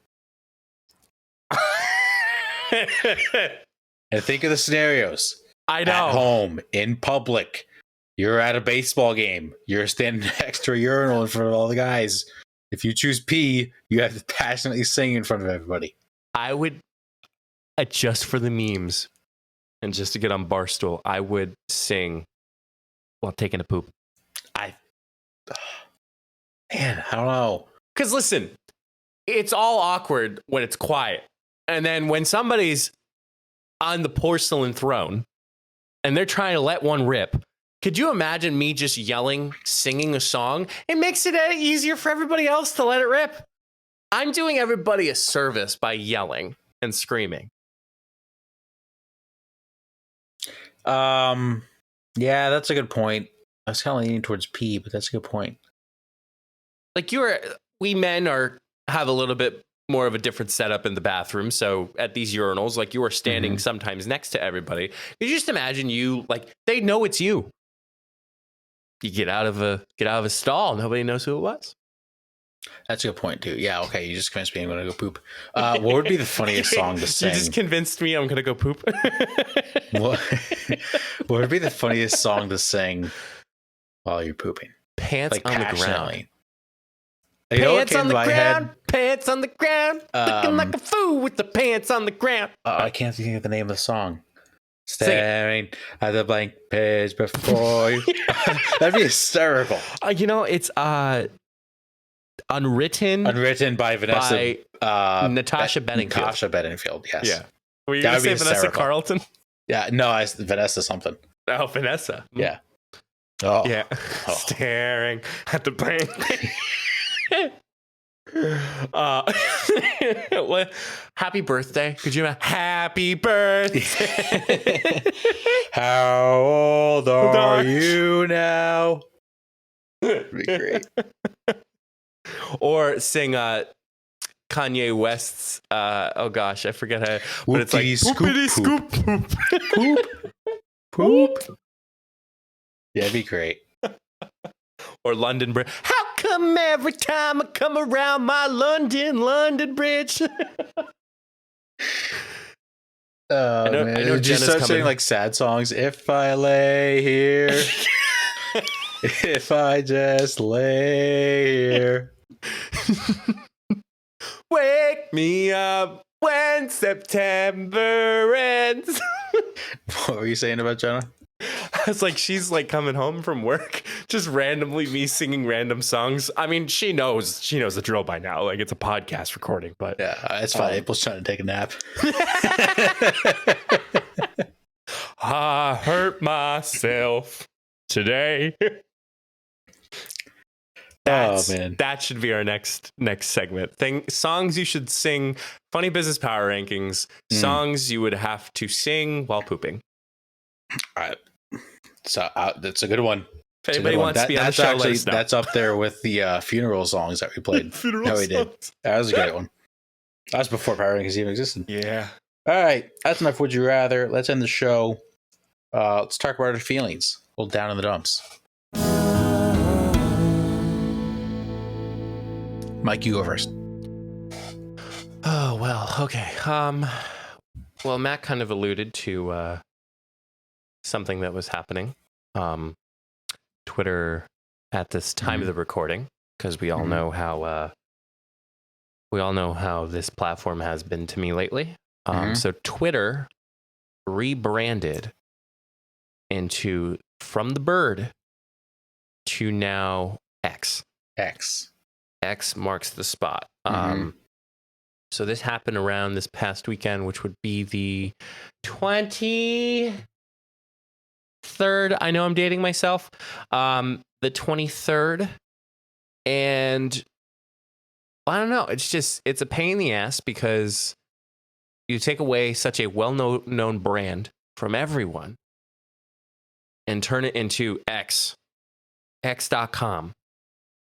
And think of the scenarios. I know. At home, in public, you're at a baseball game, you're standing next to a urinal in front of all the guys. If you choose pee, you have to passionately sing in front of everybody. I would, just for the memes and just to get on Barstool, I would sing while taking a poop. Man, I don't know. Because listen, it's all awkward when it's quiet. And then when somebody's on the porcelain throne and they're trying to let one rip, could you imagine me just yelling, singing a song? It makes it easier for everybody else to let it rip. I'm doing everybody a service by yelling and screaming. Yeah, that's a good point. I was kind of leaning towards pee, but that's a good point. Like we men have a little bit more of a different setup in the bathroom. So at these urinals, like you are standing sometimes next to everybody. Could you just imagine you, like they know it's you. You get out of a stall, nobody knows who it was. That's a good point too. Yeah, okay. You just convinced me I'm gonna go poop. What would be the funniest song to sing? You just convinced me I'm gonna go poop. What would be the funniest song to sing while you're pooping? Pants like on the ground. Pants on the ground. Pants on the ground. Looking like a fool with the pants on the ground. I can't think of the name of the song. Staring at the blank page before you. That'd be hysterical. It's Unwritten by Vanessa. Natasha Bedingfield. Natasha Bedingfield, yes. Yeah. Were you going to say Vanessa Carlton? Yeah, no, it's Vanessa something. Oh, Vanessa. Yeah. Oh. Yeah. Oh. Staring at the blank page. Happy birthday. Could you imagine? Happy birthday. How old are you now? That'd be great. Or sing Kanye West's oh gosh, I forget how, but it's like poopity scoop poop poop. Yeah, it'd be great. Or London Bridge. How come every time I come around my London Bridge? Oh, I know just start saying like sad songs. If I lay here, if I just lay here, wake me up when September ends. What were you saying about Jenna? I was like, she's like coming home from work, just randomly me singing random songs. I mean, she knows the drill by now. Like it's a podcast recording, but yeah, it's fine. April's trying to take a nap. I hurt myself today. Oh man, that should be our next segment. Songs you should sing. Funny business power rankings. Songs you would have to sing while pooping. All right. So that's a good one. If anybody wants to be on the show, actually, that's up there with the funeral songs that we played. We did. That was a great one. That was before Power Rankings even existed. Yeah. All right. That's enough Would You Rather. Let's end the show. Let's talk about our feelings. A little down in the dumps. Mike, you go first. Oh, well, okay. Well, Matt kind of alluded to something that was happening. Twitter at this time of the recording, because we all know how this platform has been to me lately. So Twitter rebranded into from the bird to now X. X marks the spot. So this happened around this past weekend, which would be the 23rd. I know I'm dating myself. The 23rd. And I don't know. It's a pain in the ass because you take away such a well-known brand from everyone and turn it into x.com.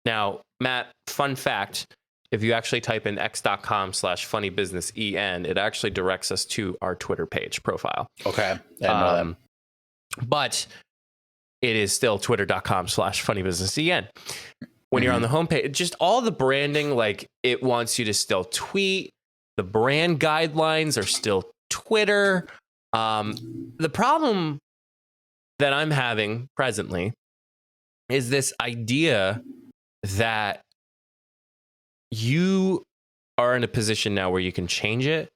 Now, Matt, fun fact, if you actually type in x.com/funnybusinessen, it actually directs us to our Twitter page profile. Okay. I know that. But it is still twitter.com/funnybusinessen. When you're on the homepage, just all the branding, like it wants you to still tweet. The brand guidelines are still Twitter. The problem that I'm having presently is this idea that you are in a position now where you can change it.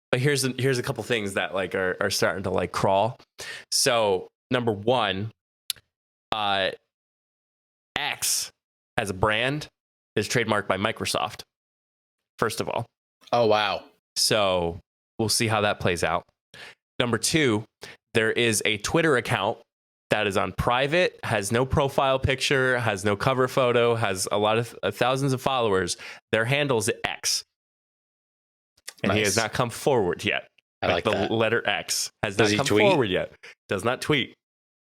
But here's a couple things that like are starting to like crawl. So number one, X as a brand is trademarked by Microsoft, first of all. Oh, wow. So we'll see how that plays out. Number two, there is a Twitter account that is on private, has no profile picture, has no cover photo, has a lot of thousands of followers. Their handle's X. And he has not come forward yet. I like the that. letter X has Does not he come tweet? forward yet. Does not tweet.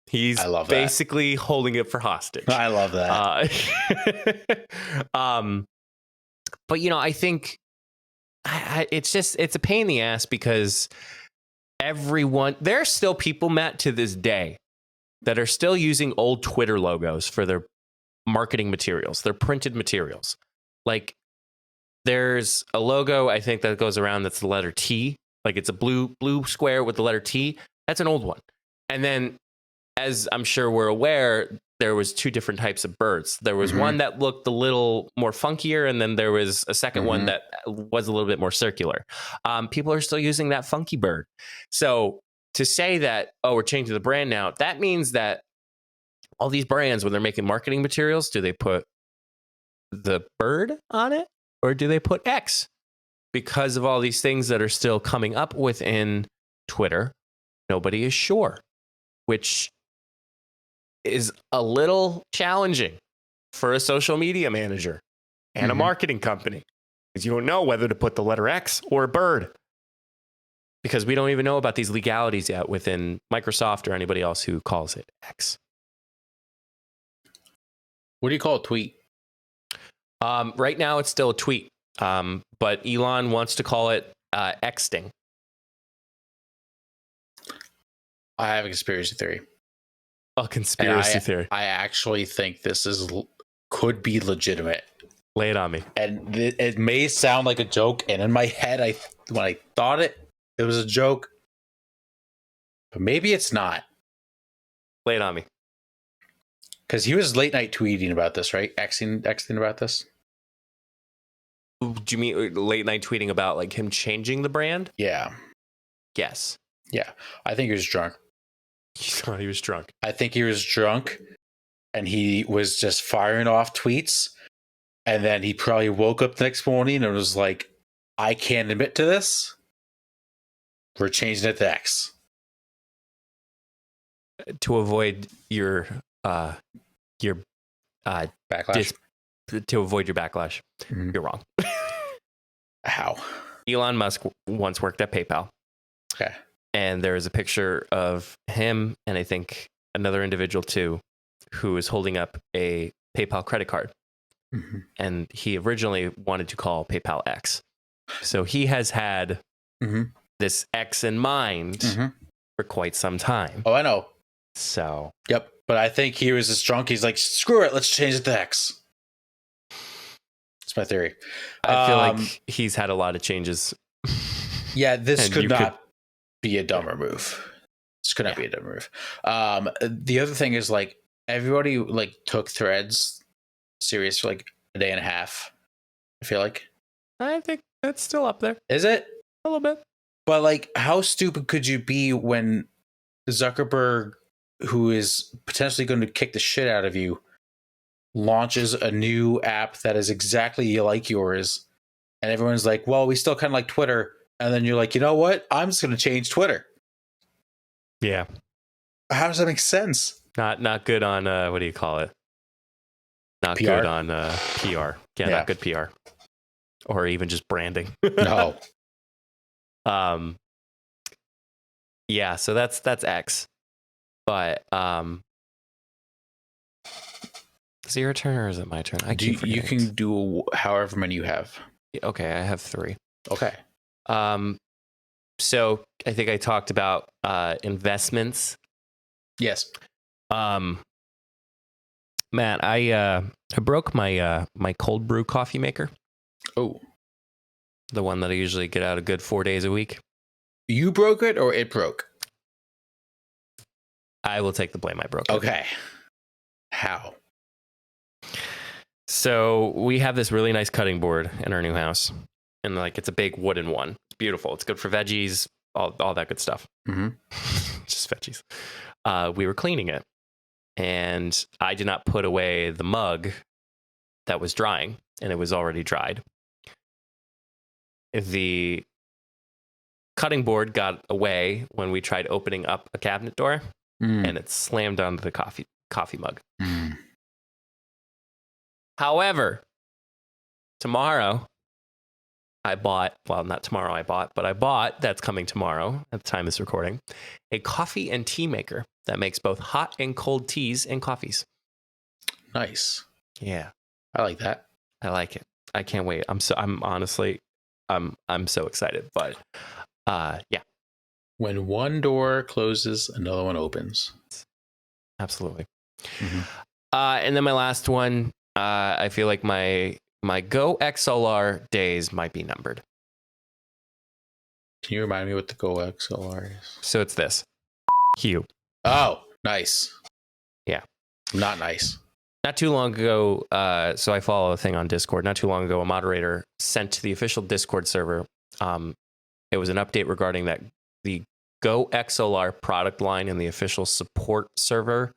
He's basically holding it for hostage. I love that. But I think it's a pain in the ass because there are still people, Matt, to this day that are still using old Twitter logos for their marketing materials, their printed materials. Like there's a logo, I think, that goes around that's the letter T. Like it's a blue square with the letter T. That's an old one. And then, as I'm sure we're aware, there was two different types of birds. There was one that looked a little more funkier, and then there was a second one that was a little bit more circular. People are still using that funky bird. So to say that, we're changing the brand now, that means that all these brands, when they're making marketing materials, do they put the bird on it or do they put X? Because of all these things that are still coming up within Twitter, nobody is sure, which is a little challenging for a social media manager and a marketing company, because you don't know whether to put the letter X or a bird, because we don't even know about these legalities yet within Microsoft or anybody else who calls it X. What do you call a tweet? Right now, it's still a tweet, but Elon wants to call it Xting. I have a conspiracy theory. A conspiracy theory. I actually think this could be legitimate. Lay it on me. And it may sound like a joke, and in my head, when I thought it was a joke, but maybe it's not. Lay it on me. Because he was late night tweeting about this, right? Xing about this. Do you mean late night tweeting about like him changing the brand? Yeah. Yes. Yeah. I think he was drunk. He thought he was drunk. I think he was drunk and he was just firing off tweets. And then he probably woke up the next morning and was like, I can't admit to this. We're changing it to X. To avoid your backlash. To avoid your backlash. You're wrong. How? Elon Musk once worked at PayPal. Okay. And there is a picture of him and I think another individual too, who is holding up a PayPal credit card. And he originally wanted to call PayPal X. So he has had this X in mind for quite some time. Oh, I know. So. Yep. But I think he was just drunk. He's like, screw it. Let's change it to X. That's my theory. I feel like he's had a lot of changes. Yeah, this could not be a dumber move. This could not be a dumber move. The other thing is like everybody like took Threads serious for like a day and a half. I feel like. I think that's still up there. Is it? A little bit. But like, how stupid could you be when Zuckerberg, who is potentially going to kick the shit out of you, launches a new app that is exactly like yours, and everyone's like, well, we still kind of like Twitter, and then you're like, you know what, I'm just going to change Twitter. Yeah. How does that make sense? Not good on what do you call it, not PR? good on PR. Yeah, not good PR or even just branding. No. Yeah, so that's X. But is it your turn or is it my turn? You can do however many you have. Okay, I have 3. Okay. So I think I talked about investments. Yes. Matt, I broke my my cold brew coffee maker. Oh. The one that I usually get out a good 4 days a week. You broke it or it broke? I will take the blame. I broke it. Okay. How? So we have this really nice cutting board in our new house. And like it's a big wooden one. It's beautiful. It's good for veggies, all that good stuff. Mm-hmm. Just veggies. We were cleaning it. And I did not put away the mug that was drying. And it was already dried. The cutting board got away when we tried opening up a cabinet door. And it slammed onto the coffee mug. However, tomorrow I bought, that's coming tomorrow at the time of this recording, a coffee and tea maker that makes both hot and cold teas and coffees. Nice. Yeah. I like that. I like it. I can't wait. I'm so excited, but yeah. When one door closes, another one opens. Absolutely. Mm-hmm. And then my last one, I feel like my Go XLR days might be numbered. Can you remind me what the Go XLR is? So it's this. You. Oh, nice. Yeah. Not nice. Not too long ago, so I follow a thing on Discord. Not too long ago, a moderator sent to the official Discord server. It was an update regarding that the Go XLR product line in the official support server,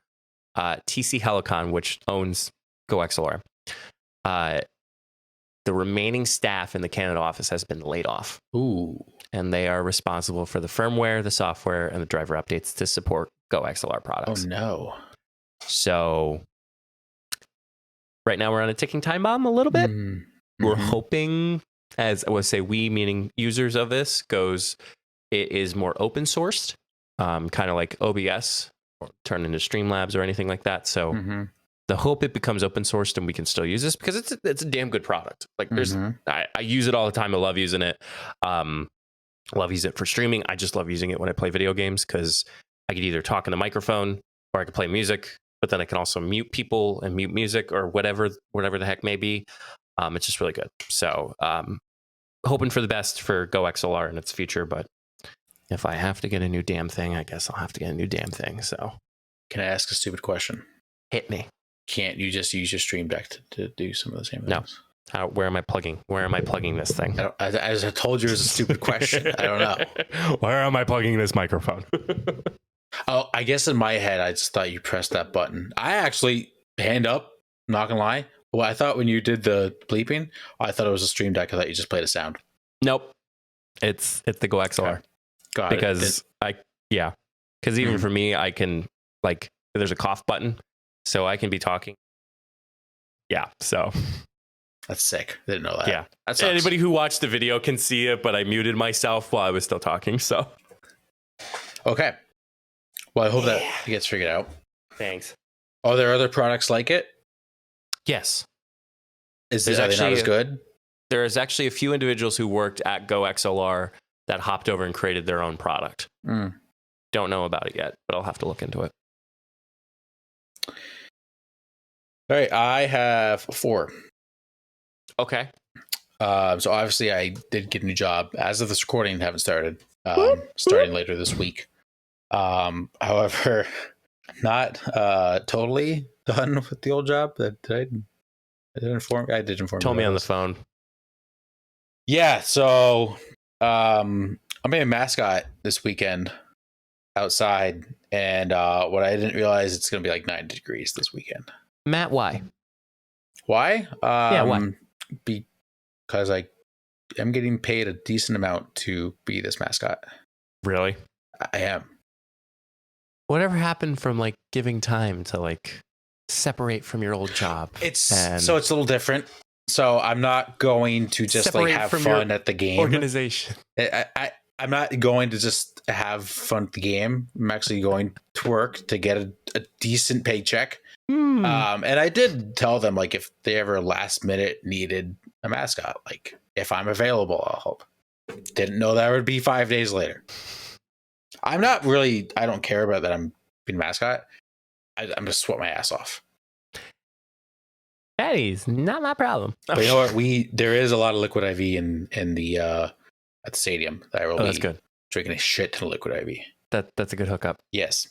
TC Helicon, which owns Go XLR. The remaining staff in the Canada office has been laid off. Ooh. And they are responsible for the firmware, the software, and the driver updates to support Go XLR products. Oh, no. So right now we're on a ticking time bomb a little bit. Mm-hmm. We're hoping, as I would say, we, meaning users of this, it is more open sourced, kind of like OBS or turn into Streamlabs or anything like that. So the hope it becomes open sourced and we can still use this because it's a damn good product. Like I use it all the time. I love using it. Love using it for streaming. I just love using it when I play video games because I could either talk in the microphone or I could play music, but then I can also mute people and mute music or whatever the heck may be. It's just really good. So hoping for the best for Go XLR in its future, but if I have to get a new damn thing, I guess I'll have to get a new damn thing. So can I ask a stupid question? Hit me. Can't you just use your Stream Deck to do some of the same things? No. Where am I plugging this thing? As I told you, it was a stupid question. I don't know. Where am I plugging this microphone? Oh, I guess in my head, I just thought you pressed that button. I actually, hand up, not gonna lie. Well, I thought when you did the bleeping, I thought it was a Stream Deck. I thought you just played a sound. Nope. It's the Go XLR. Okay. Got because because even for me, I can there's a cough button, so I can be talking. Yeah, so that's sick. Didn't know that. Yeah, that sucks. Anybody who watched the video can see it, but I muted myself while I was still talking. So okay. Well, I hope that gets figured out. Thanks. Are there other products like it? Yes. Are they not as good? There's actually a few individuals who worked at Go XLR that hopped over and created their own product. Don't know about it yet, but I'll have to look into it. All right, I have 4. Okay. So obviously, I did get a new job. As of this recording, haven't started. Starting later this week. However, not totally done with the old job. I did inform you. Told me on the phone. Yeah. So I'm being a mascot this weekend outside, and what I didn't realize, it's going to be like 90 degrees this weekend. Matt, why? Why? Why? Because I am getting paid a decent amount to be this mascot. Really? I am. Whatever happened from like giving time to like separate from your old job? It's a little different. So I'm not going to just like have fun at the game. Organization. I'm not going to just have fun at the game. I'm actually going to work to get a decent paycheck. And I did tell them, like, if they ever last minute needed a mascot, like if I'm available, I'll help. Didn't know that would be 5 days later. I don't care about that I'm being a mascot. I'm just sweat my ass off. That is not my problem. But you know what? There is a lot of liquid IV in the at the stadium that I will that's be good. Drinking a shit ton of liquid IV. That's a good hookup. Yes.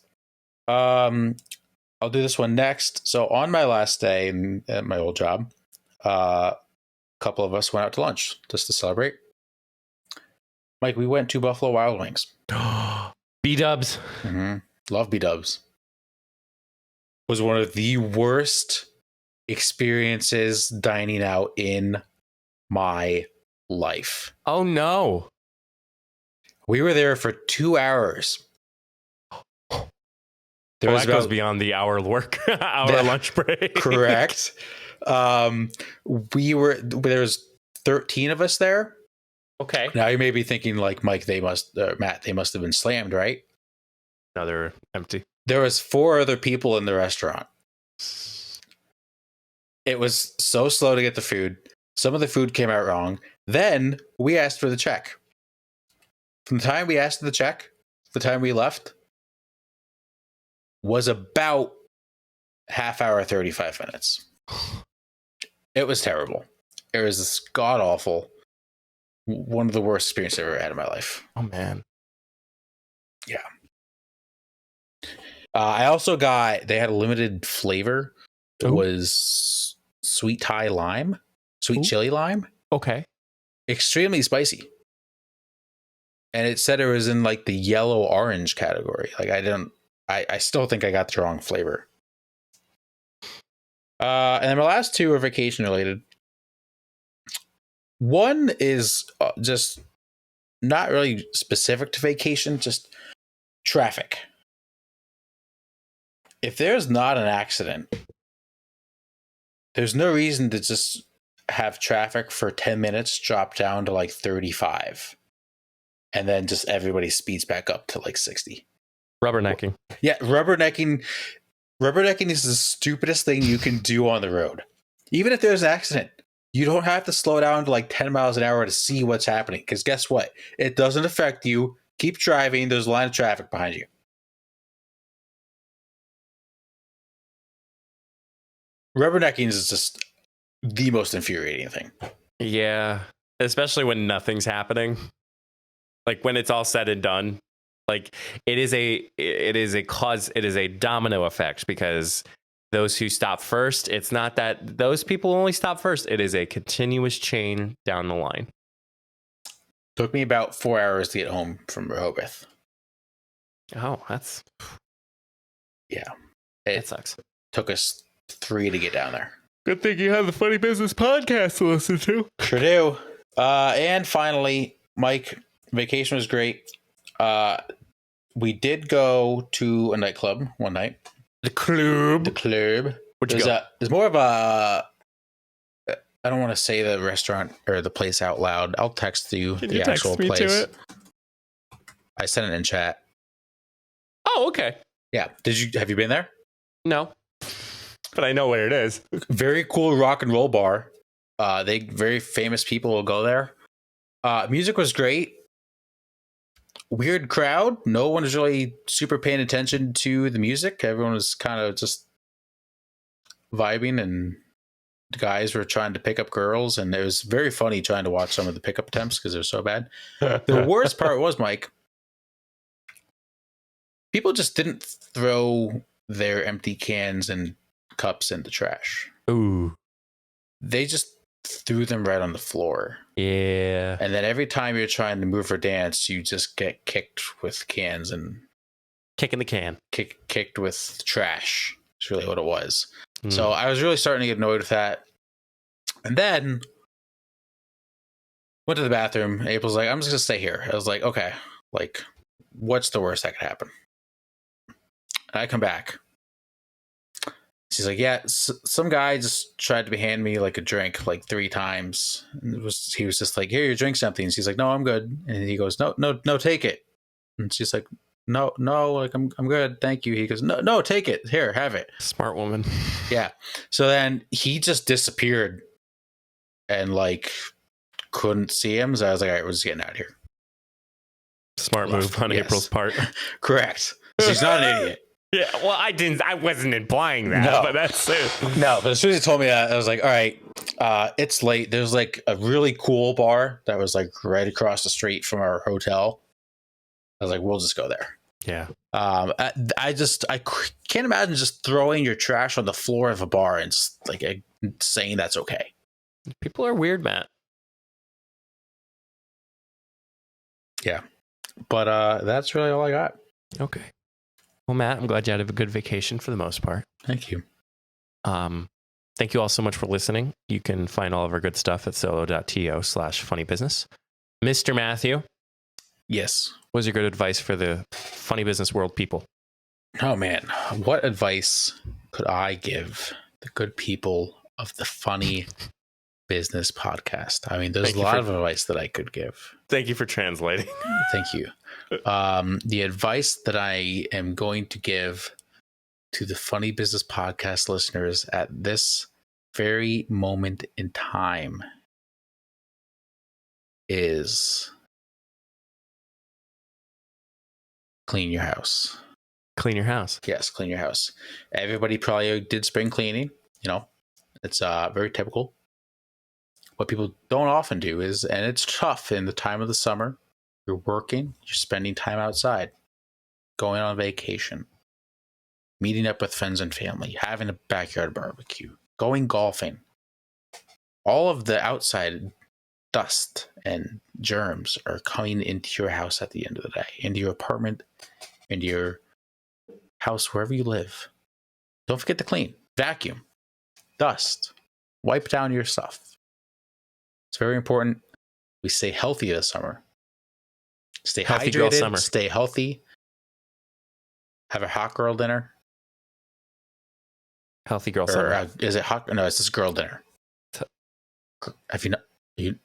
I'll do this one next. So on my last day at my old job, a couple of us went out to lunch just to celebrate. Mike, we went to Buffalo Wild Wings. B-dubs. Mm-hmm. Love B-dubs. Was one of the worst experiences dining out in my life. Oh no. We were there for 2 hours. That goes beyond the hour lunch break. Correct. There was 13 of us there. Okay. Now you may be thinking, like, Matt, they must have been slammed, right? No, they're empty. There was 4 other people in the restaurant. It was so slow to get the food. Some of the food came out wrong. Then we asked for the check. From the time we asked for the check, the time we left was about half hour, 35 minutes. It was terrible. It was god awful. One of the worst experiences I've ever had in my life. Oh man. Yeah. I also they had a limited flavor. It was sweet chili lime. Okay. Extremely spicy. And it said it was in like the yellow orange category. Like I still think I got the wrong flavor. And then my last 2 are vacation related. One is just not really specific to vacation, just traffic. If there's not an accident, there's no reason to just have traffic for 10 minutes drop down to like 35. And then just everybody speeds back up to like 60. Rubbernecking. Yeah, rubbernecking is the stupidest thing you can do on the road. Even if there's an accident, you don't have to slow down to like 10 miles an hour to see what's happening. Because guess what? It doesn't affect you. Keep driving. There's a line of traffic behind you. Rubbernecking is just the most infuriating thing. Yeah, especially when nothing's happening. Like when it's all said and done. Like it is a domino effect, because those who stop first, it's not that those people only stop first. It is a continuous chain down the line. Took me about 4 hours to get home from Rehoboth. Oh, that's... Yeah. That sucks. Took us 3 to get down there. Good thing you have the Funny Business podcast to listen to. Sure do. And finally, Mike, vacation was great. We did go to a nightclub one night. The club. Where'd you go? There's more of a... I don't want to say the restaurant or the place out loud. I'll text you the actual place. To it? I sent it in chat. Oh, okay. Yeah. Have you been there? No. But I know where it is. Very cool rock and roll bar. Very famous people will go there. Music was great. Weird crowd. No one was really super paying attention to the music. Everyone was kind of just vibing, and the guys were trying to pick up girls, and it was very funny trying to watch some of the pickup attempts because they're so bad. The worst part was, Mike, people just didn't throw their empty cans and cups in the trash. Ooh. They just threw them right on the floor. Yeah. And then every time you're trying to move or dance, you just get kicked with cans and kicking the can. Kicked with trash. It's really what it was. So I was really starting to get annoyed with that. And then went to the bathroom. April's like, I'm just gonna stay here. I was like, okay, like, what's the worst that could happen? And I come back. She's like, yeah, some guy just tried to hand me like a drink like 3 times. And he was just like, here, your drink's empty. And she's like, no, I'm good. And he goes, no, take it. And she's like, no, like I'm good, thank you. He goes, no, take it. Here, have it. Smart woman. Yeah. So then he just disappeared and like couldn't see him. So I was like, all right, we're just getting out of here. Smart move on April's part. Correct. She's not an idiot. Yeah, well, I wasn't implying that, but that's it. No, but as soon as he told me that, I was like, all right, it's late. There's like a really cool bar that was like right across the street from our hotel. I was like, we'll just go there. Yeah. I can't imagine just throwing your trash on the floor of a bar and just like saying that's okay. People are weird, Matt. Yeah. But that's really all I got. Okay. Well, Matt, I'm glad you had a good vacation for the most part. Thank you. Thank you all so much for listening. You can find all of our good stuff at solo.to/funnybusiness. Mr. Matthew. Yes. What was your good advice for the funny business world people? Oh, man. What advice could I give the good people of the Funny Business podcast? I mean, there's a lot of advice that I could give. Thank you for translating. Thank you. The advice that I am going to give to the Funny Business podcast listeners at this very moment in time is clean your house. Clean your house. Yes, clean your house. Everybody probably did spring cleaning. You know, it's very typical. What people don't often do is, and it's tough in the time of the summer, you're working, you're spending time outside, going on vacation, meeting up with friends and family, having a backyard barbecue, going golfing. All of the outside dust and germs are coming into your house at the end of the day, into your apartment, into your house, wherever you live. Don't forget to clean, vacuum, dust, wipe down your stuff. It's very important we stay healthy this summer. Stay Healthy hydrated, girl summer. Stay healthy. Have a hot girl dinner. Healthy girl Or summer. is it hot? No, it's just girl dinner. Have you not?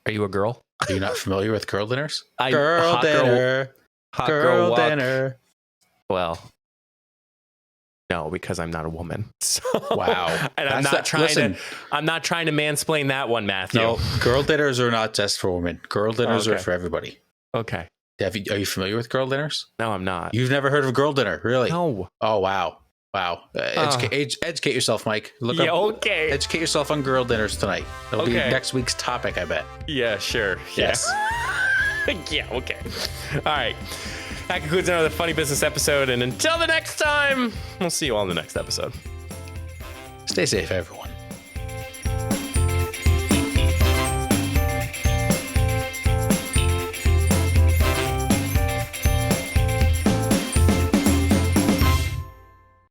Are you a girl? Are you not familiar with girl dinners? Girl Hot girl walk. dinner. Well, no, because I'm not a woman. So, Wow. And I'm not trying to mansplain that one, Matthew. No, girl dinners are not just for women. Girl dinners are Okay. for everybody. Okay. Are you familiar with girl dinners? No, I'm not. You've never heard of girl dinner, really? No. Oh, wow. Educate yourself, Mike. Okay. Educate yourself on girl dinners tonight. It'll be Okay. next week's topic, I bet. Yeah, sure. Yes. Yeah, okay. All right. That concludes another Funny Business episode. And until the next time, we'll see you all in the next episode. Stay safe, everyone.